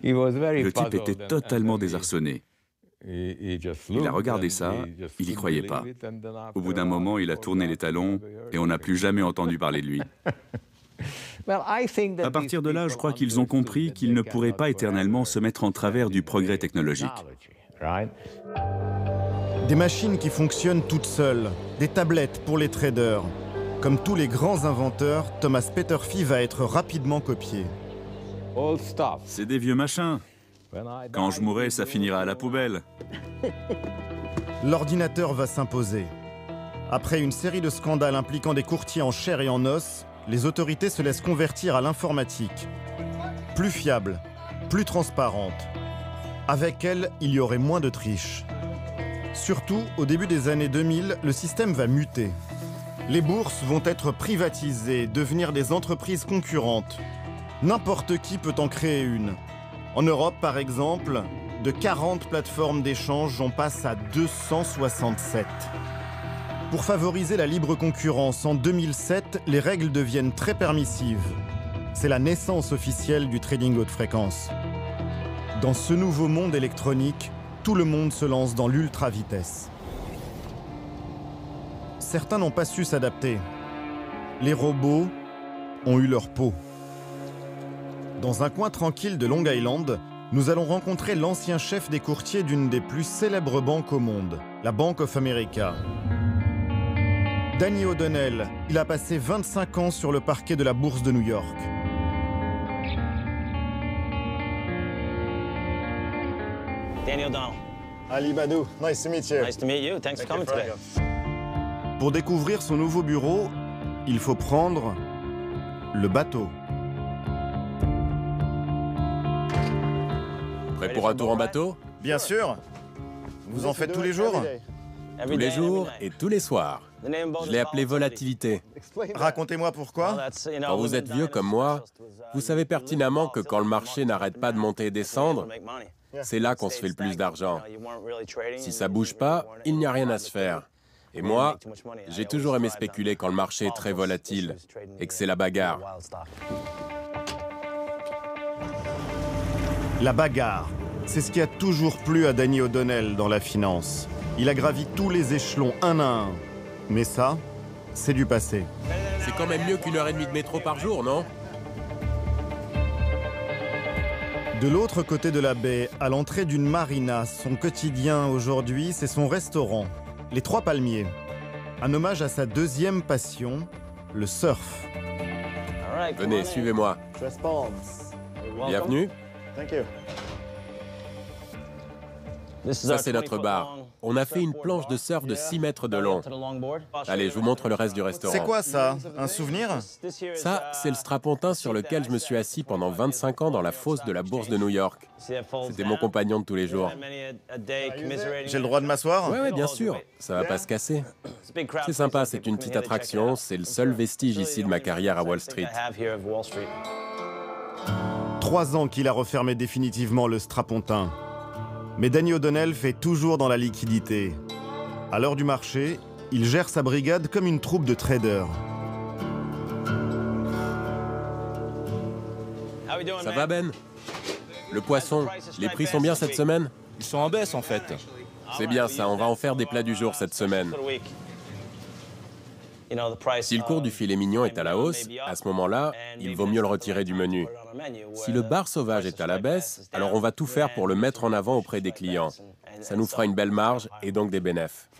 Le type était totalement désarçonné. Il a regardé ça, il n'y croyait pas. Au bout d'un moment, il a tourné les talons et on n'a plus jamais entendu parler de lui. À partir de là, je crois qu'ils ont compris qu'ils ne pourraient pas éternellement se mettre en travers du progrès technologique. Des machines qui fonctionnent toutes seules, des tablettes pour les traders. Comme tous les grands inventeurs, Thomas Peterffy va être rapidement copié. C'est des vieux machins. Quand je mourrai, ça finira à la poubelle. L'ordinateur va s'imposer. Après une série de scandales impliquant des courtiers en chair et en os, les autorités se laissent convertir à l'informatique. Plus fiable, plus transparente. Avec elle, il y aurait moins de triches. Surtout, au début des années 2000, le système va muter. Les bourses vont être privatisées, devenir des entreprises concurrentes. N'importe qui peut en créer une. En Europe, par exemple, de 40 plateformes d'échange, on passe à 267. Pour favoriser la libre concurrence, en 2007, les règles deviennent très permissives. C'est la naissance officielle du trading haute fréquence. Dans ce nouveau monde électronique, tout le monde se lance dans l'ultra-vitesse. Certains n'ont pas su s'adapter. Les robots ont eu leur peau. Dans un coin tranquille de Long Island, nous allons rencontrer l'ancien chef des courtiers d'une des plus célèbres banques au monde, la Bank of America. Danny O'Donnell, il a passé 25 ans sur le parquet de la bourse de New York. Danny O'Donnell. Ali Badou, nice to meet you. Nice to meet you. Thanks for coming today. Pour découvrir son nouveau bureau, il faut prendre le bateau. Prêt pour un tour en bateau? Bien sûr. Vous en faites tous les jours? Tous les jours et tous les soirs. Je l'ai appelé volatilité. Racontez-moi pourquoi. Quand vous êtes vieux comme moi, vous savez pertinemment que quand le marché n'arrête pas de monter et descendre, c'est là qu'on se fait le plus d'argent. Si ça bouge pas, il n'y a rien à se faire. Et moi, j'ai toujours aimé spéculer quand le marché est très volatile et que c'est la bagarre. La bagarre, c'est ce qui a toujours plu à Danny O'Donnell dans la finance. Il a gravi tous les échelons un à un. Mais ça, c'est du passé. C'est quand même mieux qu'1 heure et demie de métro par jour, non? De l'autre côté de la baie, à l'entrée d'une marina, son quotidien aujourd'hui, c'est son restaurant, les Trois Palmiers. Un hommage à sa deuxième passion, le surf. Venez, suivez-moi. Bienvenue. Ça, c'est notre bar. On a fait une planche de surf de 6 mètres de long. Allez, je vous montre le reste du restaurant. C'est quoi ça? Un souvenir? Ça, c'est le strapontin sur lequel je me suis assis pendant 25 ans dans la fosse de la Bourse de New York. C'était mon compagnon de tous les jours. J'ai le droit de m'asseoir? Ouais, bien sûr. Ça va pas se casser. C'est sympa, c'est une petite attraction. C'est le seul vestige ici de ma carrière à Wall Street. 3 ans qu'il a refermé définitivement le strapontin. Mais Danny O'Donnell fait toujours dans la liquidité. À l'heure du marché, il gère sa brigade comme une troupe de traders. Ça va, Ben? Le poisson, les prix sont bien cette semaine? Ils sont en baisse, en fait. C'est bien ça, on va en faire des plats du jour cette semaine. Si le cours du filet mignon est à la hausse, à ce moment-là, il vaut mieux le retirer du menu. Si le bar sauvage est à la baisse, alors on va tout faire pour le mettre en avant auprès des clients. Ça nous fera une belle marge et donc des bénéfices.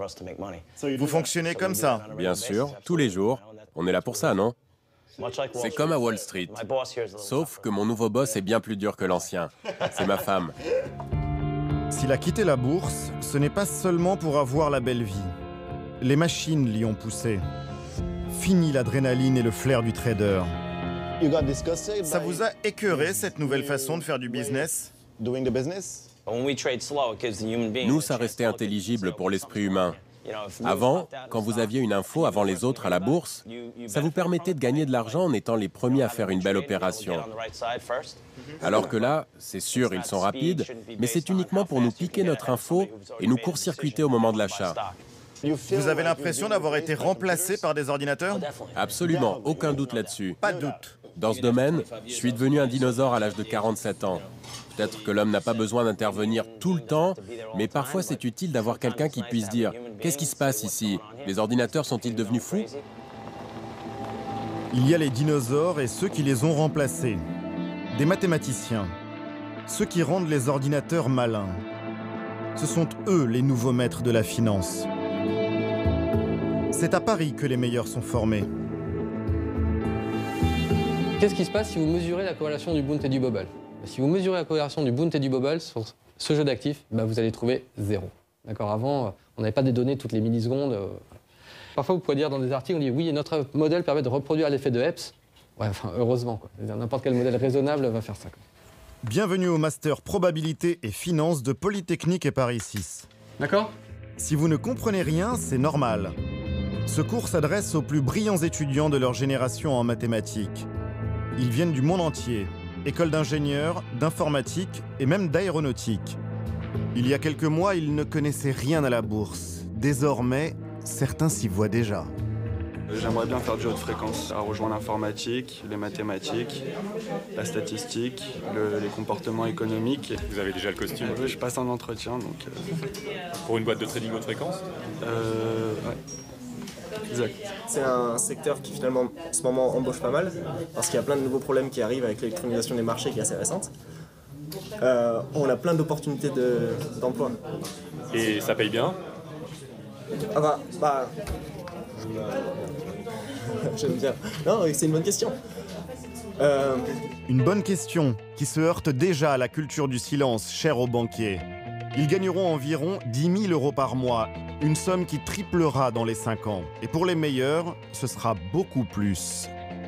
Vous fonctionnez comme ça? Bien sûr, tous les jours. On est là pour ça, non? C'est comme à Wall Street. Sauf que mon nouveau boss est bien plus dur que l'ancien. C'est ma femme. S'il a quitté la bourse, ce n'est pas seulement pour avoir la belle vie. Les machines l'y ont poussé. Fini l'adrénaline et le flair du trader. Ça vous a écœuré, cette nouvelle façon de faire du business? Nous, ça restait intelligible pour l'esprit humain. Avant, quand vous aviez une info avant les autres à la bourse, ça vous permettait de gagner de l'argent en étant les premiers à faire une belle opération. Alors que là, c'est sûr, ils sont rapides, mais c'est uniquement pour nous piquer notre info et nous court-circuiter au moment de l'achat. Vous avez l'impression d'avoir été remplacé par des ordinateurs? Absolument, aucun doute là-dessus. Pas de doute. Dans ce domaine, je suis devenu un dinosaure à l'âge de 47 ans. Peut-être que l'homme n'a pas besoin d'intervenir tout le temps, mais parfois c'est utile d'avoir quelqu'un qui puisse dire « Qu'est-ce qui se passe ici? Les ordinateurs sont-ils devenus fous ?» Il y a les dinosaures et ceux qui les ont remplacés. Des mathématiciens. Ceux qui rendent les ordinateurs malins. Ce sont eux les nouveaux maîtres de la finance. C'est à Paris que les meilleurs sont formés. Qu'est-ce qui se passe si vous mesurez la corrélation du Bund et du Bobble? Si vous mesurez la corrélation du Bund et du Bobble sur ce jeu d'actifs, vous allez trouver 0. D'accord, avant, on n'avait pas des données toutes les millisecondes. Parfois, vous pouvez dire dans des articles, on dit oui, notre modèle permet de reproduire l'effet de Epps. Ouais, enfin, heureusement, quoi. N'importe quel modèle raisonnable va faire ça, quoi. Bienvenue au Master Probabilité et Finance de Polytechnique et Paris 6. D'accord? Si vous ne comprenez rien, c'est normal. Ce cours s'adresse aux plus brillants étudiants de leur génération en mathématiques. Ils viennent du monde entier, écoles d'ingénieurs, d'informatique et même d'aéronautique. Il y a quelques mois, ils ne connaissaient rien à la bourse. Désormais, certains s'y voient déjà. J'aimerais bien faire du haute fréquence, à rejoindre l'informatique, les mathématiques, la statistique, les comportements économiques. Vous avez déjà le costume? Je passe un entretien, donc... Pour une boîte de trading haute fréquence? Ouais. Exact. C'est un secteur qui finalement en ce moment embauche pas mal parce qu'il y a plein de nouveaux problèmes qui arrivent avec l'électronisation des marchés qui est assez récente. On a plein d'opportunités d'emploi. Et ça paye bien? J'aime bien. Non, c'est une bonne question. Une bonne question qui se heurte déjà à la culture du silence chère aux banquiers. Ils gagneront environ 10 000 € par mois, une somme qui triplera dans les 5 ans. Et pour les meilleurs, ce sera beaucoup plus.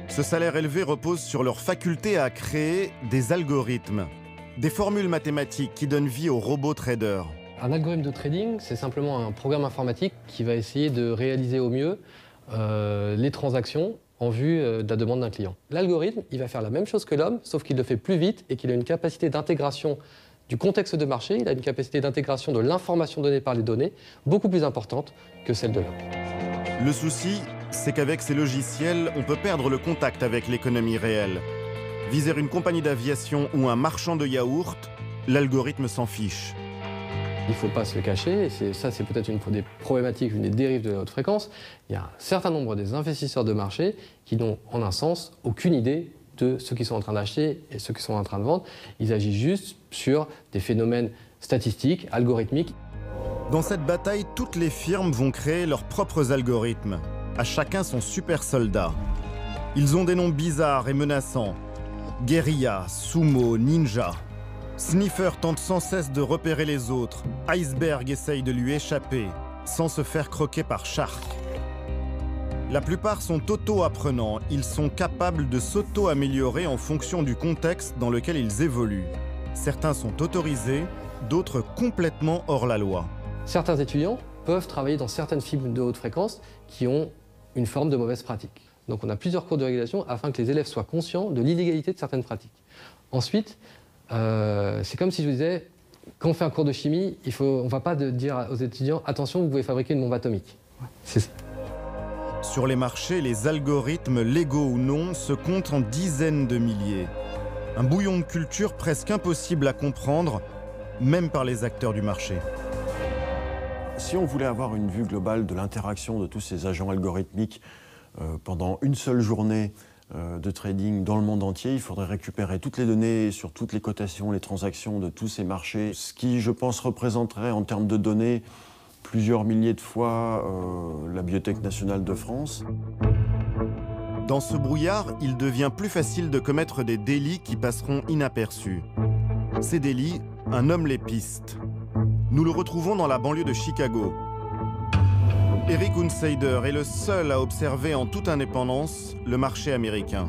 Ce salaire élevé repose sur leur faculté à créer des algorithmes, des formules mathématiques qui donnent vie aux robots traders. Un algorithme de trading, c'est simplement un programme informatique qui va essayer de réaliser au mieux les transactions en vue de la demande d'un client. L'algorithme, il va faire la même chose que l'homme, sauf qu'il le fait plus vite et qu'il a une capacité d'intégration du contexte de marché, il a une capacité d'intégration de l'information donnée par les données beaucoup plus importante que celle de l'homme. Le souci, c'est qu'avec ces logiciels, on peut perdre le contact avec l'économie réelle. Viser une compagnie d'aviation ou un marchand de yaourt, l'algorithme s'en fiche. Il ne faut pas se le cacher, et ça c'est peut-être une des problématiques, une des dérives de la haute fréquence. Il y a un certain nombre des investisseurs de marché qui n'ont en un sens aucune idée de ceux qui sont en train d'acheter et ceux qui sont en train de vendre. Ils agissent juste sur des phénomènes statistiques, algorithmiques. Dans cette bataille, toutes les firmes vont créer leurs propres algorithmes. À chacun son super soldat. Ils ont des noms bizarres et menaçants. Guérilla, Sumo, Ninja. Sniffer tente sans cesse de repérer les autres. Iceberg essaye de lui échapper, sans se faire croquer par Shark. La plupart sont auto-apprenants, ils sont capables de s'auto-améliorer en fonction du contexte dans lequel ils évoluent. Certains sont autorisés, d'autres complètement hors la loi. Certains étudiants peuvent travailler dans certaines fibres de haute fréquence qui ont une forme de mauvaise pratique. Donc on a plusieurs cours de régulation afin que les élèves soient conscients de l'illégalité de certaines pratiques. Ensuite, c'est comme si je vous disais, quand on fait un cours de chimie, on ne va pas dire aux étudiants « attention, vous pouvez fabriquer une bombe atomique ». C'est ça. Sur les marchés, les algorithmes, légaux ou non, se comptent en dizaines de milliers. Un bouillon de culture presque impossible à comprendre, même par les acteurs du marché. Si on voulait avoir une vue globale de l'interaction de tous ces agents algorithmiques pendant une seule journée de trading dans le monde entier, il faudrait récupérer toutes les données sur toutes les cotations, les transactions de tous ces marchés, ce qui, je pense, représenterait en termes de données plusieurs milliers de fois la Bibliothèque nationale de France. Dans ce brouillard, il devient plus facile de commettre des délits qui passeront inaperçus. Ces délits, un homme les piste. Nous le retrouvons dans la banlieue de Chicago. Eric Hunsader est le seul à observer en toute indépendance le marché américain.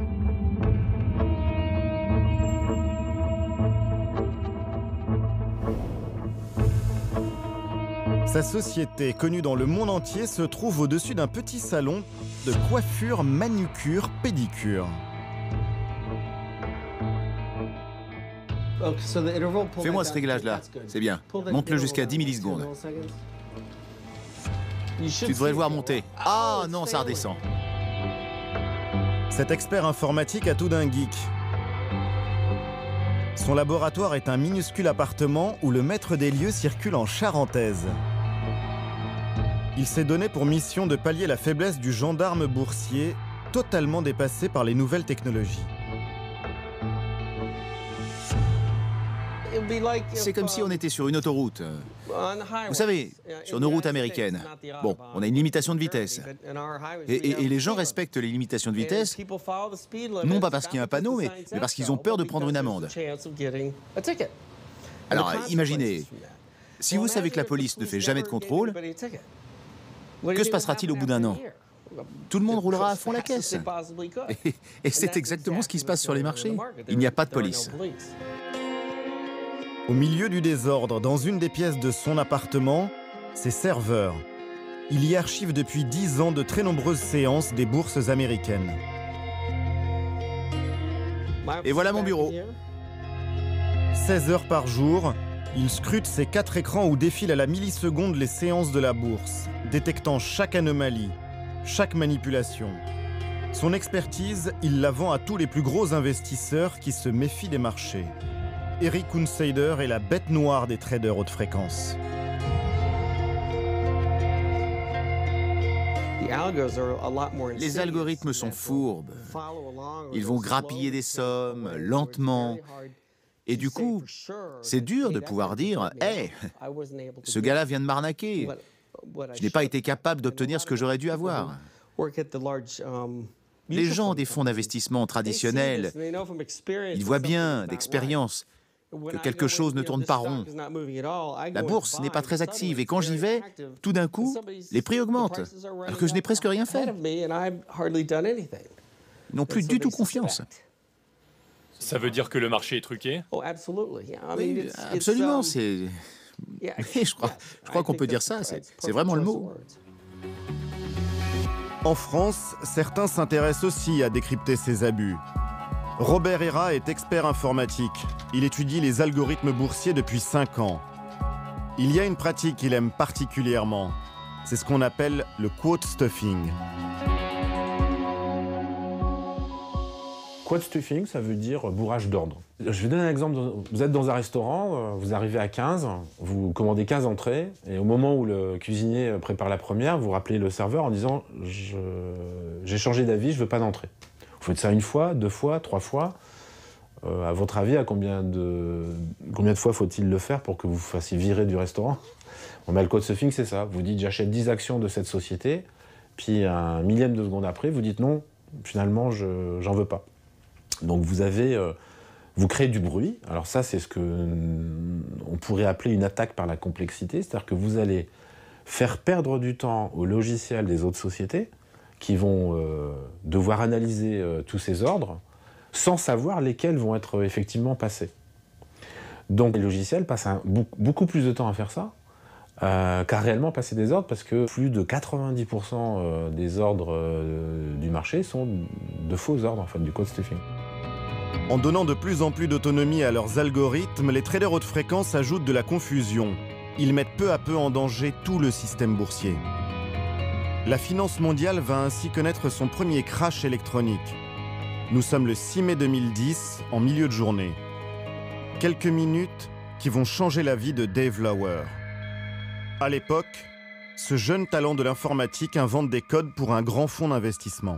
Sa société, connue dans le monde entier, se trouve au-dessus d'un petit salon de coiffure, manucure, pédicure. Fais-moi ce réglage-là, c'est bien. Monte-le jusqu'à 10 millisecondes. Tu devrais le voir monter. Ah non, ça redescend. Cet expert informatique a tout d'un geek. Son laboratoire est un minuscule appartement où le maître des lieux circule en charentaise. Il s'est donné pour mission de pallier la faiblesse du gendarme boursier, totalement dépassé par les nouvelles technologies. C'est comme si on était sur une autoroute. Vous savez, sur nos routes américaines, bon, on a une limitation de vitesse. Et les gens respectent les limitations de vitesse, non pas parce qu'il y a un panneau, mais parce qu'ils ont peur de prendre une amende. Alors, imaginez, si vous savez que la police ne fait jamais de contrôle, que se passera-t-il au bout d'un an? Tout le monde roulera à fond la caisse. Et c'est exactement ce qui se passe sur les marchés. Il n'y a pas de police. Au milieu du désordre, dans une des pièces de son appartement, ses serveurs. Il y archive depuis 10 ans de très nombreuses séances des bourses américaines. Et voilà mon bureau. 16 heures par jour, il scrute ces 4 écrans où défilent à la milliseconde les séances de la bourse, détectant chaque anomalie, chaque manipulation. Son expertise, il la vend à tous les plus gros investisseurs qui se méfient des marchés. Eric Hunsader est la bête noire des traders haute fréquence. Les algorithmes sont fourbes. Ils vont grappiller des sommes lentement. Et du coup, c'est dur de pouvoir dire « Hey, ce gars-là vient de m'arnaquer. Je n'ai pas été capable d'obtenir ce que j'aurais dû avoir. » Les gens des fonds d'investissement traditionnels, ils voient bien, d'expérience, que quelque chose ne tourne pas rond. La bourse n'est pas très active et quand j'y vais, tout d'un coup, les prix augmentent, alors que je n'ai presque rien fait. Ils n'ont plus du tout confiance. Ça veut dire que le marché est truqué? Oui, absolument, je crois qu'on peut dire ça, c'est vraiment le mot. En France, certains s'intéressent aussi à décrypter ces abus. Robert Hera est expert informatique. Il étudie les algorithmes boursiers depuis 5 ans. Il y a une pratique qu'il aime particulièrement. C'est ce qu'on appelle le quote stuffing. Quote stuffing, ça veut dire bourrage d'ordre. Je vais donner un exemple. Vous êtes dans un restaurant, vous arrivez à 15, vous commandez 15 entrées, et au moment où le cuisinier prépare la première, vous rappelez le serveur en disant « J'ai changé d'avis, je veux pas d'entrée ». Vous faites ça 1 fois, 2 fois, 3 fois. À votre avis, à combien de fois faut-il le faire pour que vous vous fassiez virer du restaurant? Le quote stuffing, c'est ça. Vous dites « J'achète 10 actions de cette société », puis un millième de seconde après, vous dites « Non, finalement, j'en veux pas ». Donc vous avez Vous créez du bruit. Alors ça, c'est ce qu'on pourrait appeler une attaque par la complexité. C'est-à-dire que vous allez faire perdre du temps aux logiciels des autres sociétés qui vont devoir analyser tous ces ordres sans savoir lesquels vont être effectivement passés. Donc les logiciels passent beaucoup plus de temps à faire ça qu'à réellement passer des ordres, parce que plus de 90% des ordres du marché sont de faux ordres, en fait, du code stuffing. En donnant de plus en plus d'autonomie à leurs algorithmes, les traders haute fréquence ajoutent de la confusion. Ils mettent peu à peu en danger tout le système boursier. La finance mondiale va ainsi connaître son premier crash électronique. Nous sommes le 6 mai 2010, en milieu de journée. Quelques minutes qui vont changer la vie de Dave Lauer. À l'époque, ce jeune talent de l'informatique invente des codes pour un grand fonds d'investissement.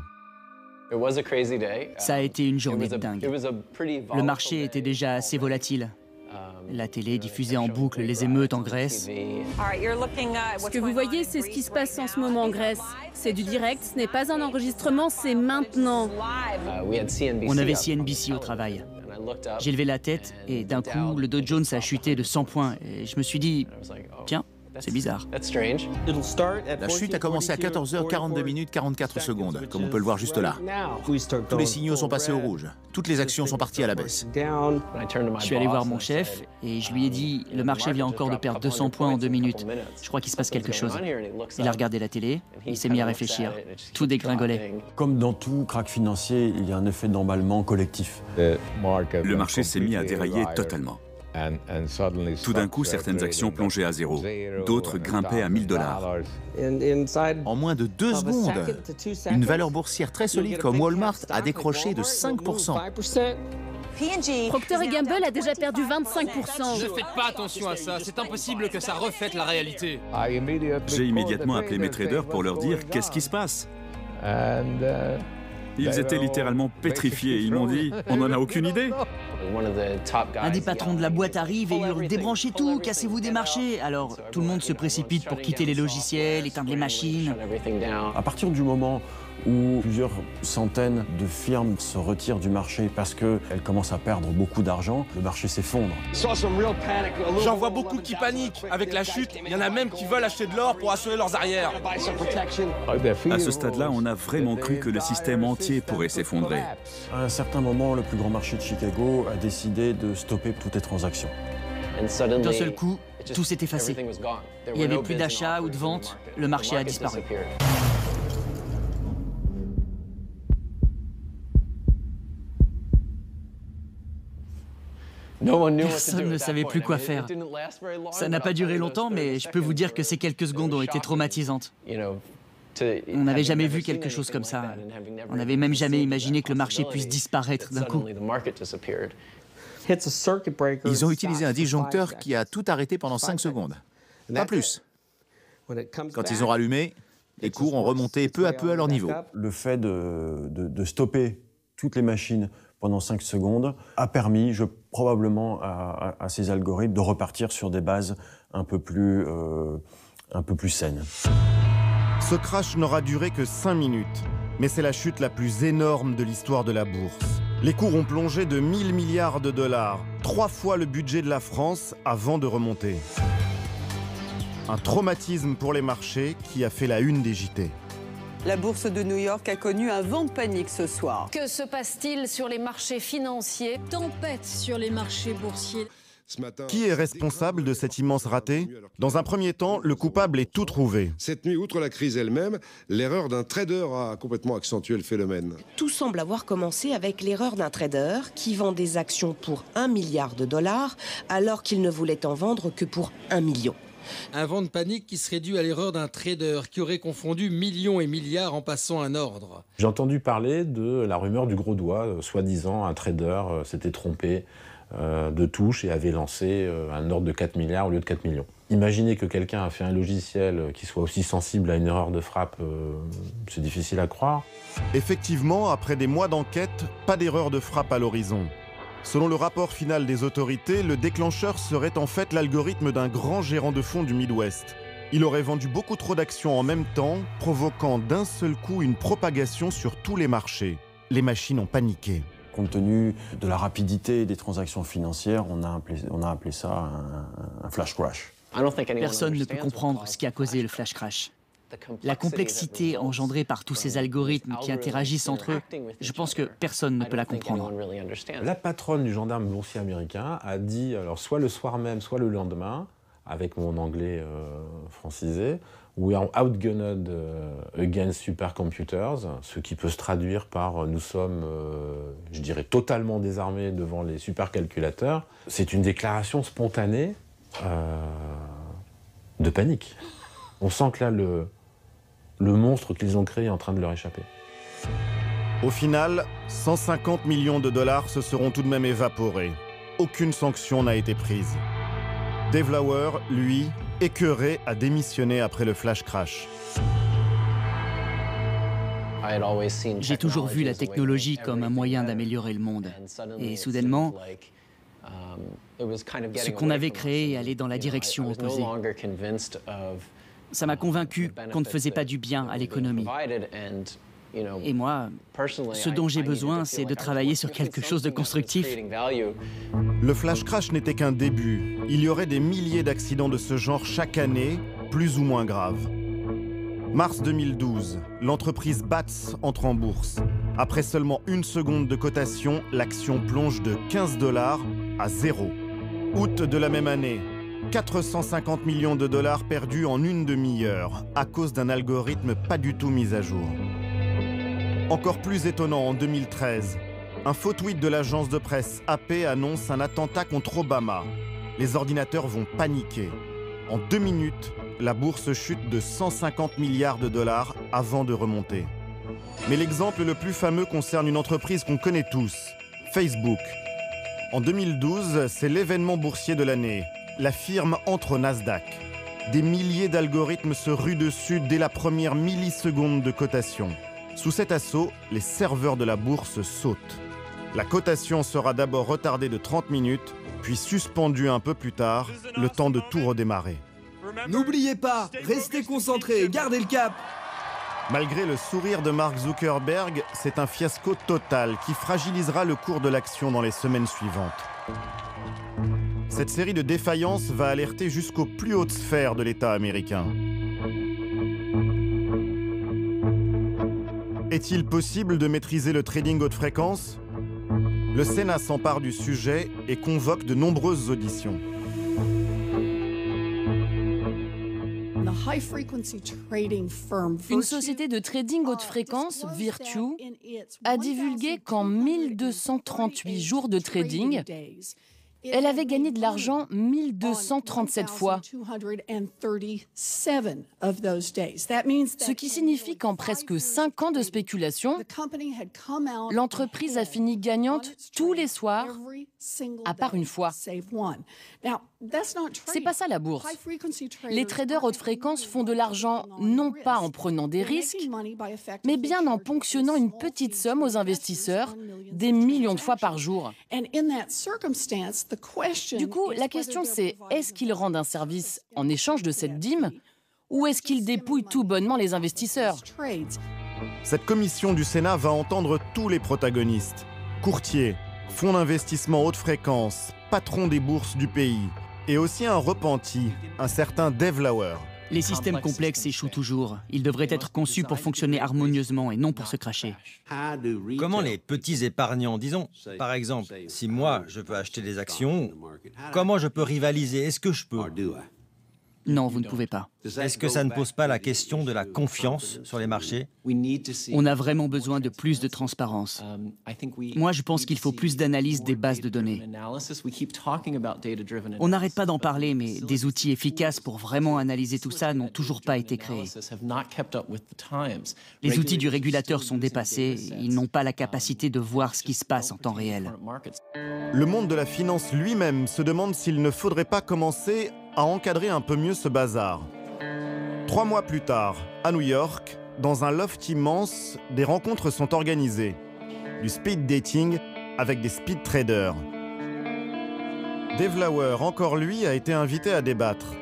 Ça a été une journée de dingue. Le marché était déjà assez volatile. La télé diffusait en boucle les émeutes en Grèce. Ce que vous voyez, c'est ce qui se passe en ce moment en Grèce. C'est du direct, ce n'est pas un enregistrement, c'est maintenant. On avait CNBC au travail. J'ai levé la tête et d'un coup, le Dow Jones a chuté de 100 points. Et je me suis dit, tiens, c'est bizarre. La chute a commencé à 14h42 44 secondes, comme on peut le voir juste là. Tous les signaux sont passés au rouge. Toutes les actions sont parties à la baisse. Je suis allé voir mon chef et je lui ai dit, le marché vient encore de perdre 200 points en 2 minutes. Je crois qu'il se passe quelque chose. Il a regardé la télé, il s'est mis à réfléchir. Tout dégringolait. Comme dans tout crack financier, il y a un effet d'emballement collectif. Le marché s'est mis à dérailler totalement. Tout d'un coup, certaines actions plongeaient à zéro, d'autres grimpaient à $1000. En moins de 2 secondes, une valeur boursière très solide comme Walmart a décroché de 5%. Procter & Gamble a déjà perdu 25%. Ne faites pas attention à ça, c'est impossible que ça reflète la réalité. J'ai immédiatement appelé mes traders pour leur dire qu'est-ce qui se passe. Ils étaient littéralement pétrifiés. Ils m'ont dit, on n'en a aucune idée. Un des patrons de la boîte arrive et hurle, débranchez tout, cassez-vous des marchés. Alors tout le monde se précipite pour quitter les logiciels, éteindre les machines. À partir du moment où plusieurs centaines de firmes se retirent du marché parce qu'elles commencent à perdre beaucoup d'argent, le marché s'effondre. J'en vois beaucoup qui paniquent. Avec la chute, il y en a même qui veulent acheter de l'or pour assurer leurs arrières. À ce stade-là, on a vraiment cru que le système entier pourrait s'effondrer. À un certain moment, le plus grand marché de Chicago a décidé de stopper toutes les transactions. D'un seul coup, tout s'est effacé. Il n'y avait plus d'achat ou de vente, le marché a disparu. Personne ne savait plus quoi faire. Ça n'a pas duré longtemps, mais je peux vous dire que ces quelques secondes ont été traumatisantes. On n'avait jamais vu quelque chose comme ça. On n'avait même jamais imaginé que le marché puisse disparaître d'un coup. Ils ont utilisé un disjoncteur qui a tout arrêté pendant 5 secondes. Pas plus. Quand ils ont rallumé, les cours ont remonté peu à peu à leur niveau. Le fait de stopper toutes les machines pendant 5 secondes a permis, probablement, à ces algorithmes de repartir sur des bases un peu plus saines. Ce crash n'aura duré que 5 minutes, mais c'est la chute la plus énorme de l'histoire de la bourse. Les cours ont plongé de 1000 milliards de dollars, 3 fois le budget de la France avant de remonter. Un traumatisme pour les marchés qui a fait la une des JT. La bourse de New York a connu un vent de panique ce soir. Que se passe-t-il sur les marchés financiers? Tempête sur les marchés boursiers. Qui est responsable de cet immense raté? Dans un premier temps, le coupable est tout trouvé. Cette nuit, outre la crise elle-même, l'erreur d'un trader a complètement accentué le phénomène. Tout semble avoir commencé avec l'erreur d'un trader qui vend des actions pour $1 milliard alors qu'il ne voulait en vendre que pour 1 million. Un vent de panique qui serait dû à l'erreur d'un trader qui aurait confondu millions et milliards en passant un ordre. J'ai entendu parler de la rumeur du gros doigt, soi-disant un trader s'était trompé de touche et avait lancé un ordre de 4 milliards au lieu de 4 millions. Imaginez que quelqu'un a fait un logiciel qui soit aussi sensible à une erreur de frappe, c'est difficile à croire. Effectivement, après des mois d'enquête, pas d'erreur de frappe à l'horizon. Selon le rapport final des autorités, le déclencheur serait en fait l'algorithme d'un grand gérant de fonds du Midwest. Il aurait vendu beaucoup trop d'actions en même temps, provoquant d'un seul coup une propagation sur tous les marchés. Les machines ont paniqué. Compte tenu de la rapidité des transactions financières, on a appelé ça un flash crash. Personne ne peut comprendre ce qui a causé le flash crash. La complexité engendrée par tous ces algorithmes qui interagissent entre eux, je pense que personne ne peut la comprendre. La patronne du gendarme boursier américain a dit, alors soit le soir même, soit le lendemain, avec mon anglais francisé, We are outgunned against supercomputers, ce qui peut se traduire par nous sommes, je dirais, totalement désarmés devant les supercalculateurs. C'est une déclaration spontanée de panique. On sent que là, le monstre qu'ils ont créé est en train de leur échapper. Au final, 150 millions de dollars se seront tout de même évaporés. Aucune sanction n'a été prise. Dave Lauer, lui, écœuré, a démissionné après le flash crash. J'ai toujours vu la technologie comme un moyen d'améliorer le monde. Et soudainement, ce qu'on avait créé allait dans la direction opposée. Ça m'a convaincu qu'on ne faisait pas du bien à l'économie. Et moi, ce dont j'ai besoin, c'est de travailler sur quelque chose de constructif. Le flash crash n'était qu'un début. Il y aurait des milliers d'accidents de ce genre chaque année, plus ou moins graves. Mars 2012, l'entreprise Bats entre en bourse. Après seulement 1 seconde de cotation, l'action plonge de 15 $ à 0. Août de la même année, 450 millions de dollars perdus en une demi-heure à cause d'un algorithme pas du tout mis à jour. Encore plus étonnant, en 2013, un faux tweet de l'agence de presse AP annonce un attentat contre Obama. Les ordinateurs vont paniquer. En 2 minutes, la bourse chute de 150 milliards de dollars avant de remonter. Mais l'exemple le plus fameux concerne une entreprise qu'on connaît tous, Facebook. En 2012, c'est l'événement boursier de l'année. La firme entre au Nasdaq. Des milliers d'algorithmes se ruent dessus dès la première milliseconde de cotation. Sous cet assaut, les serveurs de la bourse sautent. La cotation sera d'abord retardée de 30 minutes, puis suspendue un peu plus tard, le temps de tout redémarrer. N'oubliez pas, restez concentrés, gardez le cap. Malgré le sourire de Mark Zuckerberg, c'est un fiasco total qui fragilisera le cours de l'action dans les semaines suivantes. Cette série de défaillances va alerter jusqu'aux plus hautes sphères de l'État américain. Est-il possible de maîtriser le trading haute fréquence? Le Sénat s'empare du sujet et convoque de nombreuses auditions. Une société de trading haute fréquence, Virtu, a divulgué qu'en 1238 jours de trading, elle avait gagné de l'argent 1237 fois. Ce qui signifie qu'en presque 5 ans de spéculation, l'entreprise a fini gagnante tous les soirs, à part une fois. C'est pas ça la bourse. Les traders haute fréquence font de l'argent non pas en prenant des risques, mais bien en ponctionnant une petite somme aux investisseurs, des millions de fois par jour. Du coup, la question c'est, est-ce qu'ils rendent un service en échange de cette dîme ou est-ce qu'ils dépouillent tout bonnement les investisseurs? Cette commission du Sénat va entendre tous les protagonistes. Courtiers, fonds d'investissement haute fréquence, patrons des bourses du pays. Et aussi un repenti, un certain Dave Lauer. Les systèmes complexes échouent toujours. Ils devraient être conçus pour fonctionner harmonieusement et non pour se cracher. Comment les petits épargnants, disons, par exemple, si moi je peux acheter des actions, comment je peux rivaliser? Est-ce que je peux? Non, vous ne pouvez pas. Est-ce que ça ne pose pas la question de la confiance sur les marchés? On a vraiment besoin de plus de transparence. Moi, je pense qu'il faut plus d'analyse des bases de données. On n'arrête pas d'en parler, mais des outils efficaces pour vraiment analyser tout ça n'ont toujours pas été créés. Les outils du régulateur sont dépassés, ils n'ont pas la capacité de voir ce qui se passe en temps réel. Le monde de la finance lui-même se demande s'il ne faudrait pas commencer à encadrer un peu mieux ce bazar. 3 mois plus tard, à New York, dans un loft immense, des rencontres sont organisées. Du speed dating avec des speed traders. Dave Lauer, encore lui, a été invité à débattre.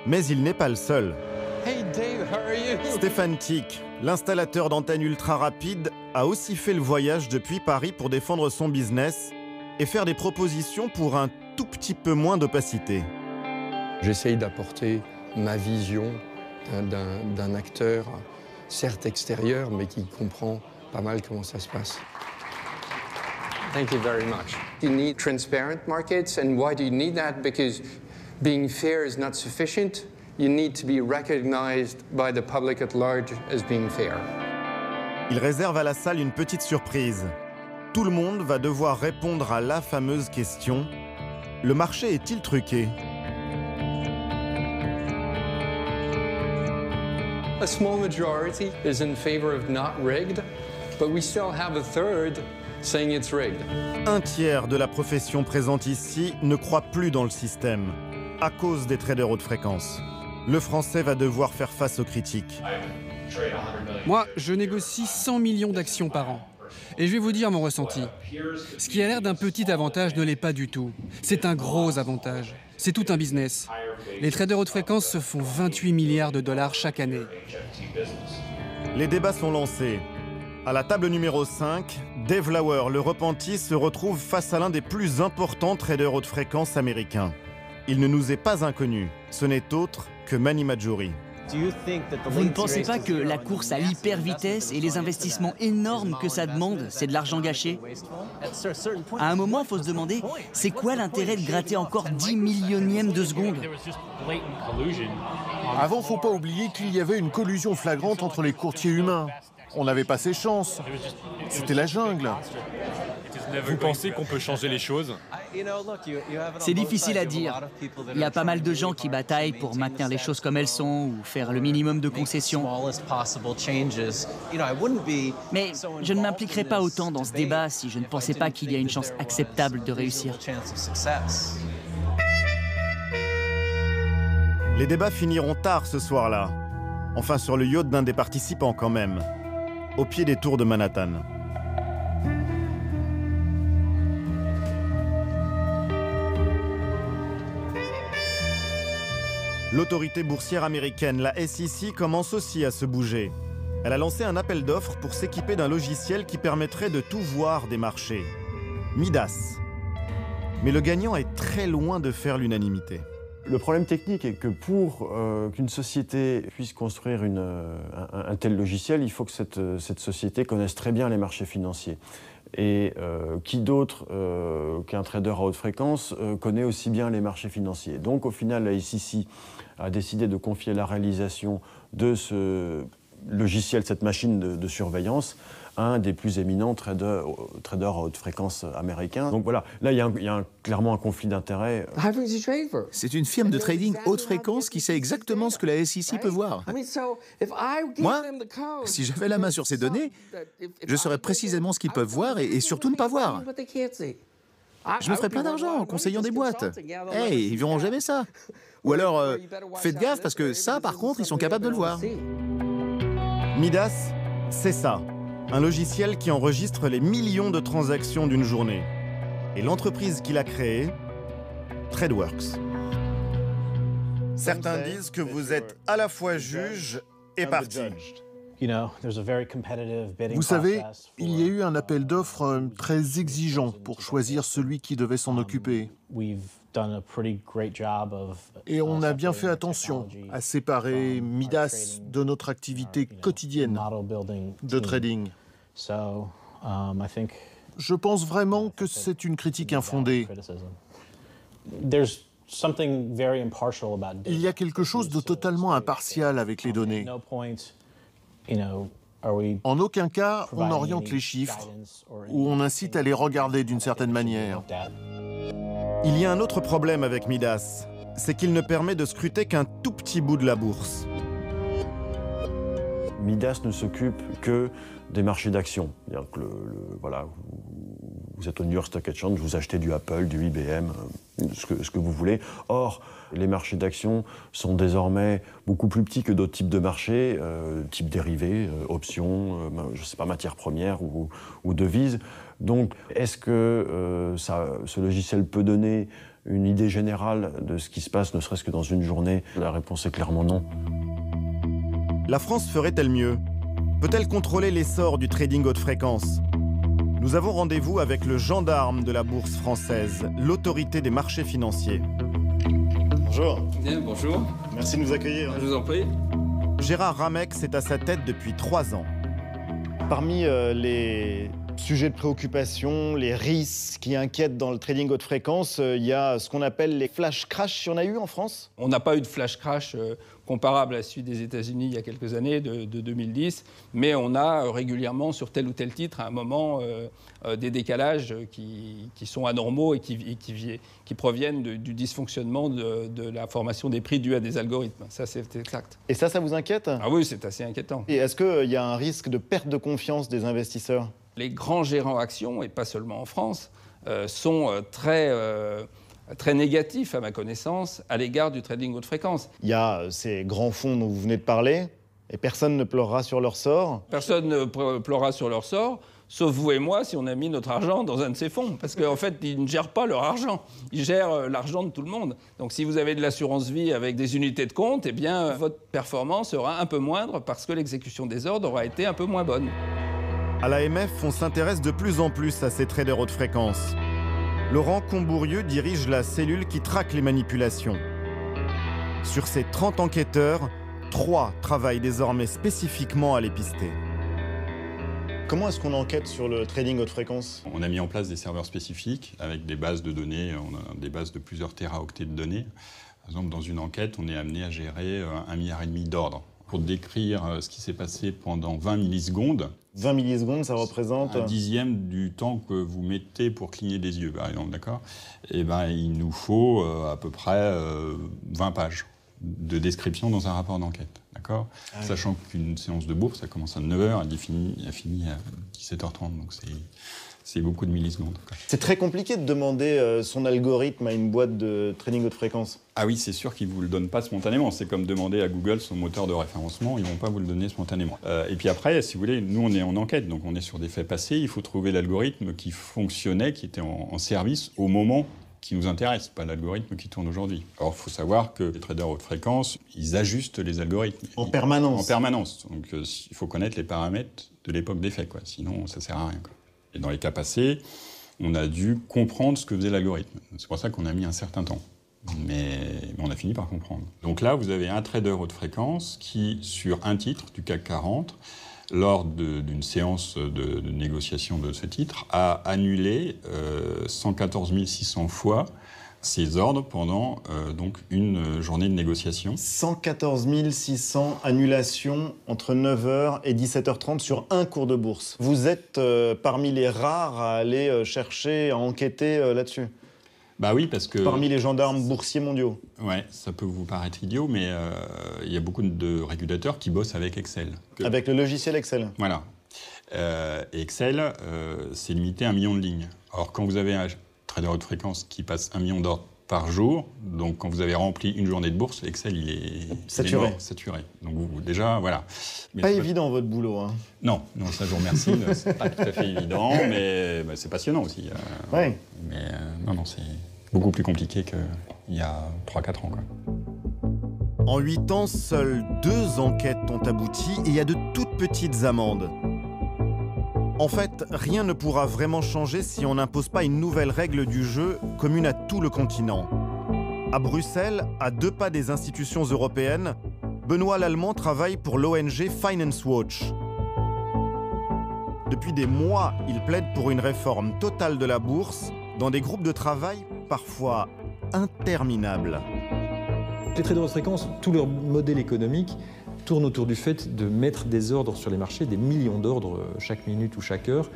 Mais il n'est pas le seul. Hey Dave, how are you? Stéphane Tick, l'installateur d'antennes ultra rapides, a aussi fait le voyage depuis Paris pour défendre son business et faire des propositions pour un tout petit peu moins d'opacité. J'essaye d'apporter ma vision d'un acteur, certes extérieur, mais qui comprend pas mal comment ça se passe. Thank you very much. You need transparent markets, and why do you need that? Because being fair is not sufficient. You need to be recognized by the public at large as being fair. Il réserve à la salle une petite surprise. Tout le monde va devoir répondre à la fameuse question: le marché est-il truqué? A small majority is in favor of not rigged, but we still have a third saying it's rigged. Un tiers de la profession présente ici ne croit plus dans le système, à cause des traders haute fréquence. Le Français va devoir faire face aux critiques. Moi, je négocie 100 millions d'actions par an. Et je vais vous dire mon ressenti. Ce qui a l'air d'un petit avantage ne l'est pas du tout. C'est un gros avantage. C'est tout un business. Les traders haute fréquence se font 28 milliards de dollars chaque année. Les débats sont lancés. À la table numéro 5, Dave Lauer, le repenti, se retrouve face à l'un des plus importants traders haute fréquence américains. Il ne nous est pas inconnu. Ce n'est autre que Manny Maggiore. Vous ne pensez pas que la course à l'hyper-vitesse et les investissements énormes que ça demande, c'est de l'argent gâché? À un moment, il faut se demander, c'est quoi l'intérêt de gratter encore 10 millionièmes de seconde? Avant, faut pas oublier qu'il y avait une collusion flagrante entre les courtiers humains. On n'avait pas ses chances. C'était la jungle. Vous pensez qu'on peut changer les choses? C'est difficile à dire. Il y a pas mal de gens qui bataillent pour maintenir les choses comme elles sont ou faire le minimum de concessions. Mais je ne m'impliquerai pas autant dans ce débat si je ne pensais pas qu'il y a une chance acceptable de réussir. Les débats finiront tard ce soir-là. Enfin, sur le yacht d'un des participants quand même. Au pied des tours de Manhattan. L'autorité boursière américaine, la SEC, commence aussi à se bouger. Elle a lancé un appel d'offres pour s'équiper d'un logiciel qui permettrait de tout voir des marchés. Midas. Mais le gagnant est très loin de faire l'unanimité. Le problème technique est que pour qu'une société puisse construire un tel logiciel, il faut que cette société connaisse très bien les marchés financiers. Et qui d'autre qu'un trader à haute fréquence connaît aussi bien les marchés financiers. Donc au final, la SEC a décidé de confier la réalisation de ce logiciel, cette machine de surveillance, à un des plus éminents traders à haute fréquence américains. Donc voilà, là il y a clairement un conflit d'intérêts. C'est une firme de trading haute fréquence qui sait exactement ce que la SEC peut voir. Moi, si j'avais la main sur ces données, je saurais précisément ce qu'ils peuvent voir et surtout ne pas voir. Je me ferais plein d'argent en conseillant des boîtes. Hey, ils verront jamais ça. Ou alors, faites gaffe parce que ça, par contre, ils sont capables de le voir. Midas, c'est ça. Un logiciel qui enregistre les millions de transactions d'une journée. Et l'entreprise qui l'a créé, TradeWorks. Certains disent que vous êtes à la fois juge et partie. Vous savez, il y a eu un appel d'offres très exigeant pour choisir celui qui devait s'en occuper. Et on a bien fait attention à séparer Midas de notre activité quotidienne de trading. Je pense vraiment que c'est une critique infondée. Il y a quelque chose de totalement impartial avec les données. En aucun cas, on oriente les chiffres ou on incite à les regarder d'une certaine manière. Il y a un autre problème avec Midas, c'est qu'il ne permet de scruter qu'un tout petit bout de la bourse. Midas ne s'occupe que des marchés d'actions. Voilà, vous êtes au New York Stock Exchange, vous achetez du Apple, du IBM, ce que vous voulez. Or, les marchés d'actions sont désormais beaucoup plus petits que d'autres types de marchés, type dérivés, options, je ne sais pas, matières premières ou devises. Donc, est-ce que ce logiciel peut donner une idée générale de ce qui se passe, ne serait-ce que dans une journée? La réponse est clairement non. La France ferait-elle mieux? peut-elle contrôler l'essor du trading haute fréquence? Nous avons rendez-vous avec le gendarme de la bourse française, l'autorité des marchés financiers. Bonjour. Bien, bonjour. Merci de nous accueillir. Je vous en prie. Gérard Ramex est à sa tête depuis 3 ans. Parmi les sujets de préoccupation, les risques qui inquiètent dans le trading haute fréquence, il y a ce qu'on appelle les flash crash. Il y en a eu en France? On n'a pas eu de flash crash comparable à celui des États-Unis il y a quelques années, de 2010, mais on a régulièrement sur tel ou tel titre à un moment des décalages qui sont anormaux et qui proviennent du dysfonctionnement de la formation des prix dû à des algorithmes. Ça, c'est exact. Et ça vous inquiète? Ah oui, c'est assez inquiétant. Et est-ce qu'il y a un risque de perte de confiance des investisseurs? Les grands gérants actions, et pas seulement en France, sont très négatifs, à ma connaissance, à l'égard du trading haute fréquence. Il y a ces grands fonds dont vous venez de parler, et personne ne pleurera sur leur sort? Personne ne pleurera sur leur sort, sauf vous et moi, si on a mis notre argent dans un de ces fonds. Parce qu'en fait, ils ne gèrent pas leur argent, ils gèrent l'argent de tout le monde. Donc si vous avez de l'assurance vie avec des unités de compte, eh bien, votre performance sera un peu moindre parce que l'exécution des ordres aura été un peu moins bonne. À l'AMF, on s'intéresse de plus en plus à ces traders haute fréquence. Laurent Combourieux dirige la cellule qui traque les manipulations. Sur ces 30 enquêteurs, 3 travaillent désormais spécifiquement à les pister. Comment est-ce qu'on enquête sur le trading haute fréquence? On a mis en place des serveurs spécifiques avec des bases de données, on a des bases de plusieurs téraoctets de données. Par exemple, dans une enquête, on est amené à gérer 1,5 milliard d'ordres. Pour décrire ce qui s'est passé pendant 20 millisecondes. 20 millisecondes, ça représente 1/10 du temps que vous mettez pour cligner des yeux, par exemple, d'accord? Eh bien, il nous faut à peu près 20 pages de description dans un rapport d'enquête, d'accord? Ah oui. Sachant qu'une séance de bourse, ça commence à 9h, elle finit à 17h30, donc c'est beaucoup de millisecondes. C'est très compliqué de demander son algorithme à une boîte de trading haute fréquence. Ah oui, c'est sûr qu'ils ne vous le donnent pas spontanément. C'est comme demander à Google son moteur de référencement, ils ne vont pas vous le donner spontanément. Et puis après, si vous voulez, nous on est en enquête, donc on est sur des faits passés, il faut trouver l'algorithme qui fonctionnait, qui était en service au moment qui nous intéresse, pas l'algorithme qui tourne aujourd'hui. Alors il faut savoir que les traders haute fréquence, ils ajustent les algorithmes. En permanence? En permanence. Donc il faut connaître les paramètres de l'époque des faits, quoi. Sinon ça ne sert à rien, quoi. Et dans les cas passés, on a dû comprendre ce que faisait l'algorithme. C'est pour ça qu'on a mis un certain temps. Mais on a fini par comprendre. Donc là, vous avez un trader haute fréquence qui, sur un titre du CAC 40, lors d'une séance de négociation de ce titre, a annulé 114 600 fois ses ordres pendant donc une journée de négociation. 114 600 annulations entre 9h et 17h30 sur un cours de bourse. Vous êtes parmi les rares à aller chercher, à enquêter là-dessus? Bah oui, parce que... Parmi les gendarmes boursiers mondiaux? Ouais, ça peut vous paraître idiot, mais il y a beaucoup de régulateurs qui bossent avec Excel. Avec le logiciel Excel? Voilà. Et Excel, c'est limité à 1 million de lignes. Alors quand vous avez un trader haute fréquence qui passe 1 million d'ordres par jour, donc quand vous avez rempli une journée de bourse, Excel, il est saturé. Saturé. Donc vous, déjà, voilà. Mais pas évident votre boulot, hein? Non, ça je vous remercie. C'est pas tout à fait évident, mais c'est passionnant aussi. Ouais. Mais non, c'est beaucoup plus compliqué qu'il y a 3-4 ans, quoi. En 8 ans, seules 2 enquêtes ont abouti et il y a de toutes petites amendes. En fait, rien ne pourra vraiment changer si on n'impose pas une nouvelle règle du jeu commune à tout le continent. À Bruxelles, à 2 pas des institutions européennes, Benoît Lallemand travaille pour l'ONG Finance Watch. Depuis des mois, il plaide pour une réforme totale de la bourse dans des groupes de travail parfois interminables. Les traders haute fréquence, tout leur modèle économique tourne autour du fait de mettre des ordres sur les marchés, des millions d'ordres chaque minute ou chaque heure,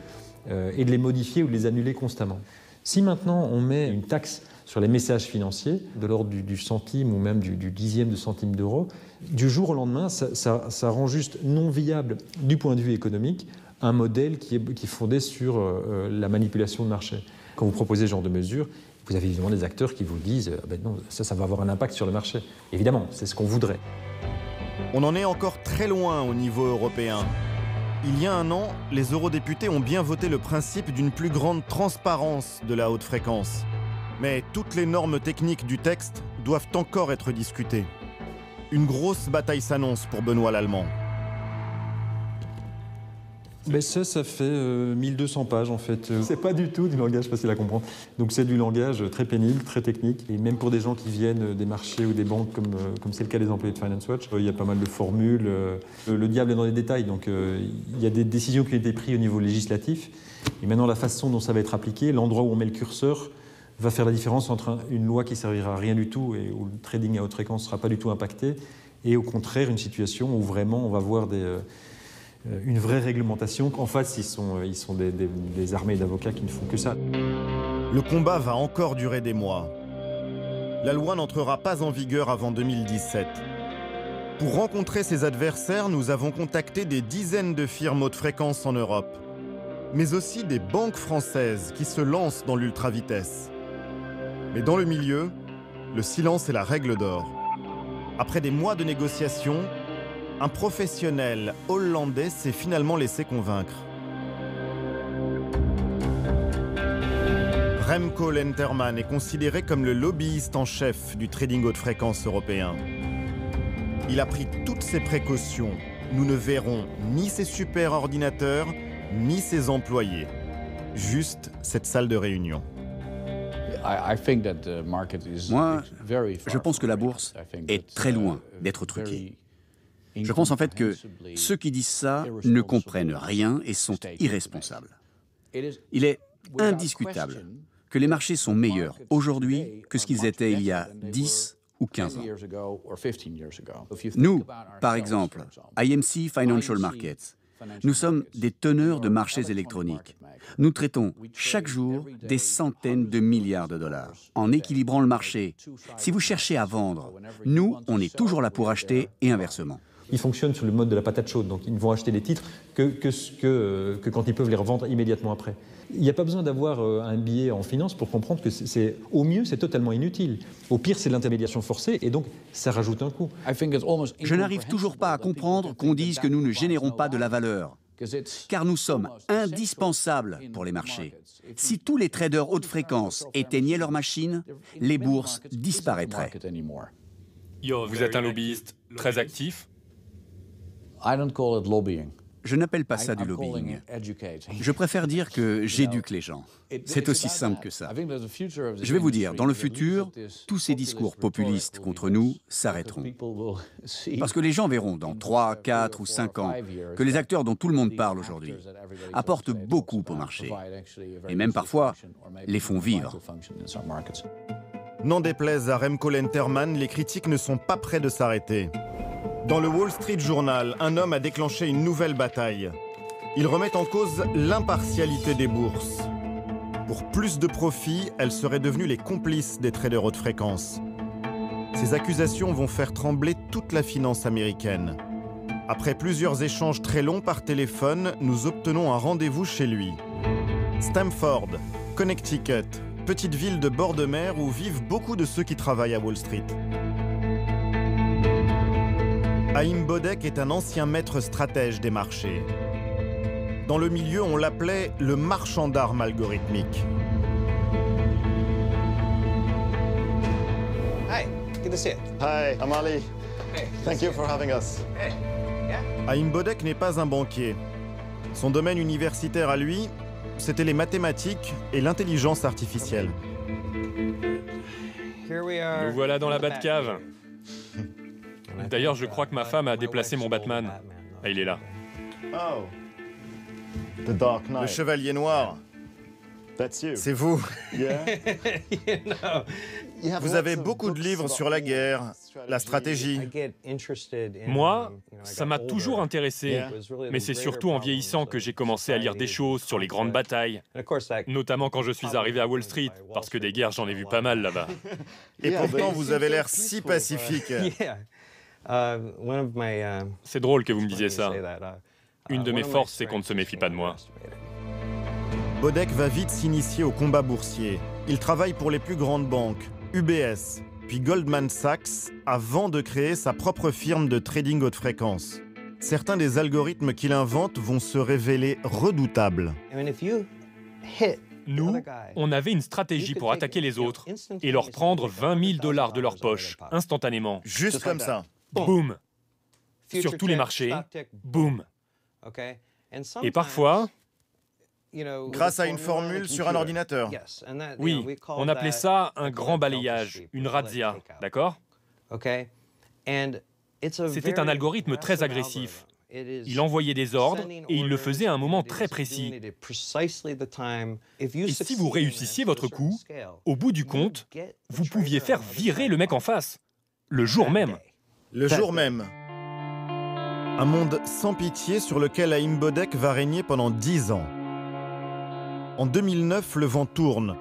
et de les modifier ou de les annuler constamment. Si maintenant on met une taxe sur les messages financiers, de l'ordre du centime ou même du dixième de centime d'euro, du jour au lendemain, ça rend juste non viable du point de vue économique un modèle qui est fondé sur la manipulation de marché. Quand vous proposez ce genre de mesures, vous avez évidemment des acteurs qui vous disent ben non, ça va avoir un impact sur le marché. Évidemment, c'est ce qu'on voudrait. On en est encore très loin au niveau européen. Il y a un an, les eurodéputés ont bien voté le principe d'une plus grande transparence de la haute fréquence. Mais toutes les normes techniques du texte doivent encore être discutées. Une grosse bataille s'annonce pour Benoît Lallemand. Ben ça fait 1200 pages en fait. C'est pas du tout du langage facile à comprendre. Donc c'est du langage très pénible, très technique. Et même pour des gens qui viennent des marchés ou des banques, comme c'est le cas des employés de Finance Watch, il y a pas mal de formules. Le diable est dans les détails. Donc il y a des décisions qui ont été prises au niveau législatif. Et maintenant la façon dont ça va être appliqué, l'endroit où on met le curseur, va faire la différence entre une loi qui servira à rien du tout et où le trading à haute fréquence ne sera pas du tout impacté, et au contraire une situation où vraiment on va voir une vraie réglementation. En face, ils sont des armées d'avocats qui ne font que ça. Le combat va encore durer des mois. La loi n'entrera pas en vigueur avant 2017. Pour rencontrer ses adversaires, nous avons contacté des dizaines de firmes haute fréquence en Europe, mais aussi des banques françaises qui se lancent dans l'ultra-vitesse. Mais dans le milieu, le silence est la règle d'or. Après des mois de négociations, un professionnel hollandais s'est finalement laissé convaincre. Remco Lenterman est considéré comme le lobbyiste en chef du trading haute fréquence européen. Il a pris toutes ses précautions. Nous ne verrons ni ses superordinateurs, ni ses employés. Juste cette salle de réunion. Moi, je pense que la bourse est très loin d'être truquée. Je pense en fait que ceux qui disent ça ne comprennent rien et sont irresponsables. Il est indiscutable que les marchés sont meilleurs aujourd'hui que ce qu'ils étaient il y a 10 ou 15 ans. Nous, par exemple, IMC Financial Markets, nous sommes des teneurs de marchés électroniques. Nous traitons chaque jour des centaines de milliards de dollars en équilibrant le marché. Si vous cherchez à vendre, nous, on est toujours là pour acheter et inversement. Ils fonctionnent sur le mode de la patate chaude, donc ils ne vont acheter les titres que quand ils peuvent les revendre immédiatement après. Il n'y a pas besoin d'avoir un billet en finance pour comprendre que au mieux, c'est totalement inutile. Au pire, c'est l'intermédiation forcée et donc ça rajoute un coût. Je n'arrive toujours pas à comprendre qu'on dise que nous ne générons pas de la valeur, car nous sommes indispensables pour les marchés. Si tous les traders haute fréquence éteignaient leurs machines, les bourses disparaîtraient. Vous êtes un lobbyiste très actif. Je n'appelle pas ça du lobbying. Je préfère dire que j'éduque les gens. C'est aussi simple que ça. Je vais vous dire, dans le futur, tous ces discours populistes contre nous s'arrêteront. Parce que les gens verront dans 3, 4 ou 5 ans que les acteurs dont tout le monde parle aujourd'hui apportent beaucoup au marché. Et même parfois, les font vivre. N'en déplaise à Remco Lenterman, les critiques ne sont pas près de s'arrêter. Dans le Wall Street Journal, un homme a déclenché une nouvelle bataille. Il remet en cause l'impartialité des bourses. Pour plus de profit, elles seraient devenues les complices des traders haute fréquence. Ces accusations vont faire trembler toute la finance américaine. Après plusieurs échanges très longs par téléphone, nous obtenons un rendez-vous chez lui. Stamford, Connecticut, petite ville de bord de mer où vivent beaucoup de ceux qui travaillent à Wall Street. Haïm Bodek est un ancien maître stratège des marchés. Dans le milieu, on l'appelait le marchand d'armes algorithmique. Hi, good to see you. Hi, I'm Ali. Thank you for having us. Haïm Bodek n'est pas un banquier. Son domaine universitaire à lui, c'était les mathématiques et l'intelligence artificielle. Nous voilà dans la Batcave. D'ailleurs, je crois que ma femme a déplacé mon Batman. Ah, il est là. Oh. Le Chevalier Noir. C'est vous. Vous avez beaucoup de livres sur la guerre, la stratégie. Moi, ça m'a toujours intéressé. Mais c'est surtout en vieillissant que j'ai commencé à lire des choses sur les grandes batailles. Notamment quand je suis arrivé à Wall Street, parce que des guerres, j'en ai vu pas mal là-bas. Et pourtant, vous avez l'air si pacifique. C'est drôle que vous me disiez ça. Une de mes forces, c'est qu'on ne se méfie pas de moi. Bodek va vite s'initier au combat boursier. Il travaille pour les plus grandes banques, UBS, puis Goldman Sachs, avant de créer sa propre firme de trading haute fréquence. Certains des algorithmes qu'il invente vont se révéler redoutables. Nous, on avait une stratégie pour attaquer les autres et leur prendre 20 000 $ de leur poche, instantanément. Juste comme ça. Boum. Sur tous les marchés, boum. Et parfois, grâce à une formule sur un ordinateur. Oui, on appelait ça un grand balayage, une razzia, d'accord? C'était un algorithme très agressif. Il envoyait des ordres et il le faisait à un moment très précis. Et si vous réussissiez votre coup, au bout du compte, vous pouviez faire virer le mec en face, le jour même. Le jour même. Un monde sans pitié sur lequel Haïm Bodek va régner pendant 10 ans. En 2009, le vent tourne.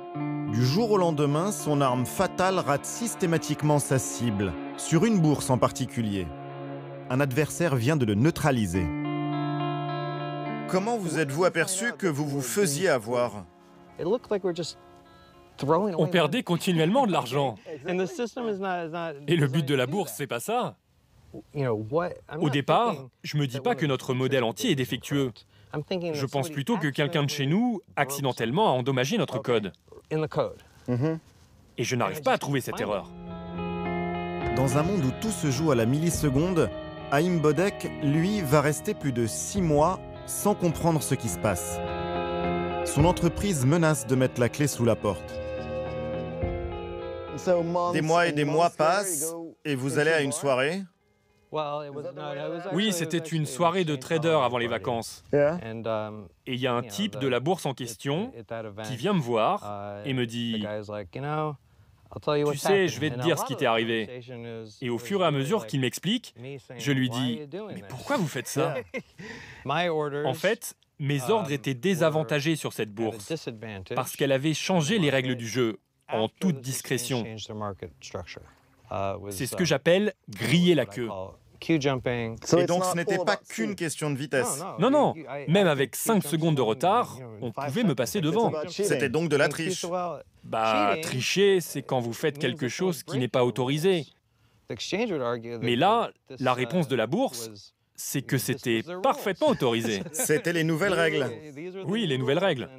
Du jour au lendemain, son arme fatale rate systématiquement sa cible, sur une bourse en particulier. Un adversaire vient de le neutraliser. Comment vous êtes-vous aperçu que vous vous faisiez avoir? On perdait continuellement de l'argent. Et le but de la bourse, c'est pas ça. Au départ, je me dis pas que notre modèle entier est défectueux. Je pense plutôt que quelqu'un de chez nous, accidentellement, a endommagé notre code. Et je n'arrive pas à trouver cette erreur. Dans un monde où tout se joue à la milliseconde, Haïm Bodek, lui, va rester plus de 6 mois sans comprendre ce qui se passe. Son entreprise menace de mettre la clé sous la porte. Des mois et des mois passent et vous allez à une soirée. Oui, c'était une soirée de traders avant les vacances. Et il y a un type de la bourse en question qui vient me voir et me dit « Tu sais, je vais te dire ce qui t'est arrivé. » Et au fur et à mesure qu'il m'explique, je lui dis « Mais pourquoi vous faites ça ?» En fait, mes ordres étaient désavantagés sur cette bourse parce qu'elle avait changé les règles du jeu en toute discrétion. C'est ce que j'appelle griller la queue. Et donc ce n'était pas qu'une question de vitesse. Non, non, même avec 5 secondes de retard, on pouvait me passer devant. C'était donc de la triche. Bah, tricher, c'est quand vous faites quelque chose qui n'est pas autorisé. Mais là, la réponse de la bourse, c'est que c'était parfaitement autorisé. C'était les nouvelles règles. Oui, les nouvelles règles.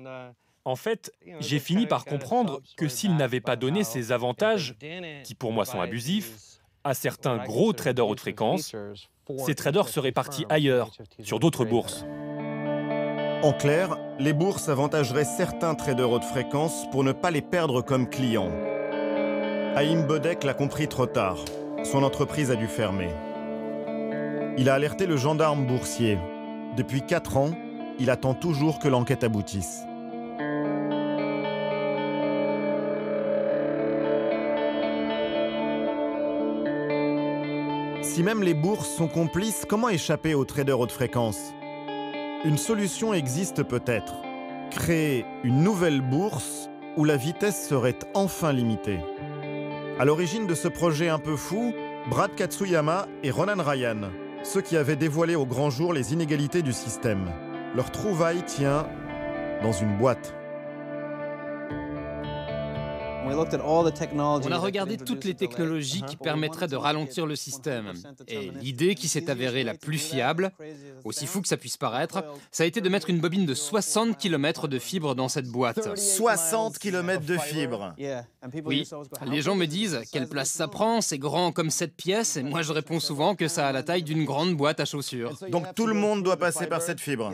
En fait, j'ai fini par comprendre que s'il n'avait pas donné ces avantages, qui pour moi sont abusifs, à certains gros traders haute fréquence, ces traders seraient partis ailleurs, sur d'autres bourses. En clair, les bourses avantageraient certains traders haute fréquence pour ne pas les perdre comme clients. Haïm Bodek l'a compris trop tard. Son entreprise a dû fermer. Il a alerté le gendarme boursier. Depuis 4 ans, il attend toujours que l'enquête aboutisse. Si même les bourses sont complices, comment échapper aux traders haute fréquence? Une solution existe peut-être. Créer une nouvelle bourse où la vitesse serait enfin limitée. À l'origine de ce projet un peu fou, Brad Katsuyama et Ronan Ryan, ceux qui avaient dévoilé au grand jour les inégalités du système. Leur trouvaille tient dans une boîte. On a regardé toutes les technologies qui permettraient de ralentir le système. Et l'idée qui s'est avérée la plus fiable, aussi fou que ça puisse paraître, ça a été de mettre une bobine de 60 km de fibres dans cette boîte. 60 km de fibres. Oui, les gens me disent quelle place ça prend, c'est grand comme cette pièce, et moi je réponds souvent que ça a la taille d'une grande boîte à chaussures. Donc tout le monde doit passer par cette fibre.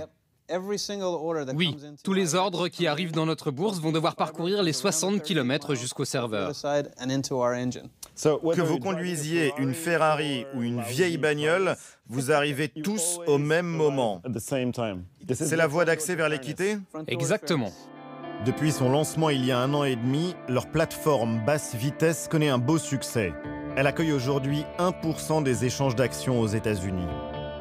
Oui, tous les ordres qui arrivent dans notre bourse vont devoir parcourir les 60 km jusqu'au serveur. Que vous conduisiez une Ferrari ou une vieille bagnole, vous arrivez tous au même moment. C'est la voie d'accès vers l'équité? Exactement. Depuis son lancement il y a 1 an et demi, leur plateforme basse vitesse connaît un beau succès. Elle accueille aujourd'hui 1% des échanges d'actions aux États-Unis.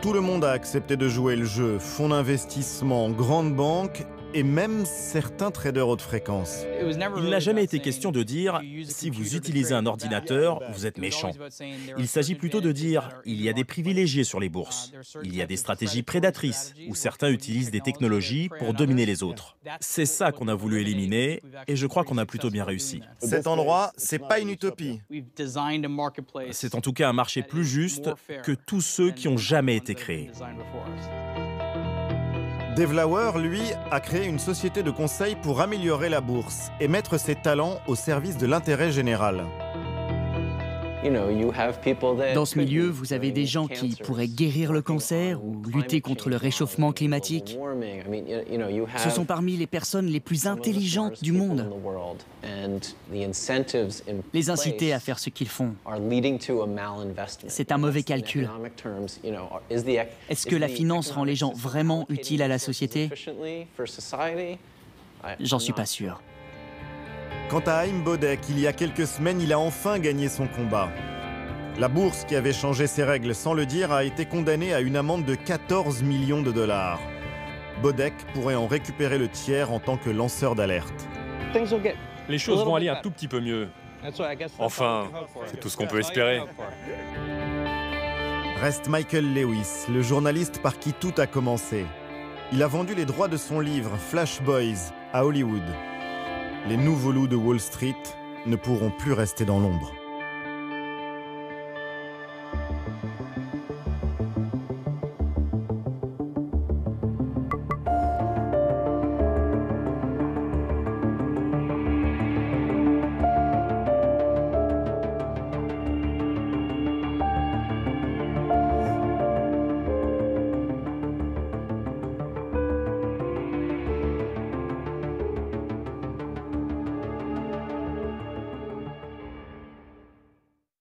Tout le monde a accepté de jouer le jeu, fonds d'investissement, grandes banques et même certains traders haute fréquence. Il n'a jamais été question de dire « si vous utilisez un ordinateur, vous êtes méchant ». Il s'agit plutôt de dire « il y a des privilégiés sur les bourses, il y a des stratégies prédatrices où certains utilisent des technologies pour dominer les autres ». C'est ça qu'on a voulu éliminer et je crois qu'on a plutôt bien réussi. Cet endroit, c'est pas une utopie. C'est en tout cas un marché plus juste que tous ceux qui ont jamais été créés. Dave Lauer, lui, a créé une société de conseil pour améliorer la bourse et mettre ses talents au service de l'intérêt général. Dans ce milieu, vous avez des gens qui pourraient guérir le cancer ou lutter contre le réchauffement climatique. Ce sont parmi les personnes les plus intelligentes du monde. Les inciter à faire ce qu'ils font, c'est un mauvais calcul. Est-ce que la finance rend les gens vraiment utiles à la société? J'en suis pas sûr. Quant à Haim Bodek, il y a quelques semaines, il a enfin gagné son combat. La bourse, qui avait changé ses règles sans le dire, a été condamnée à une amende de 14 millions de dollars. Bodek pourrait en récupérer le tiers en tant que lanceur d'alerte. Les choses vont aller un tout petit peu mieux. Enfin, c'est tout ce qu'on peut espérer. Reste Michael Lewis, le journaliste par qui tout a commencé. Il a vendu les droits de son livre Flash Boys à Hollywood. Les nouveaux loups de Wall Street ne pourront plus rester dans l'ombre.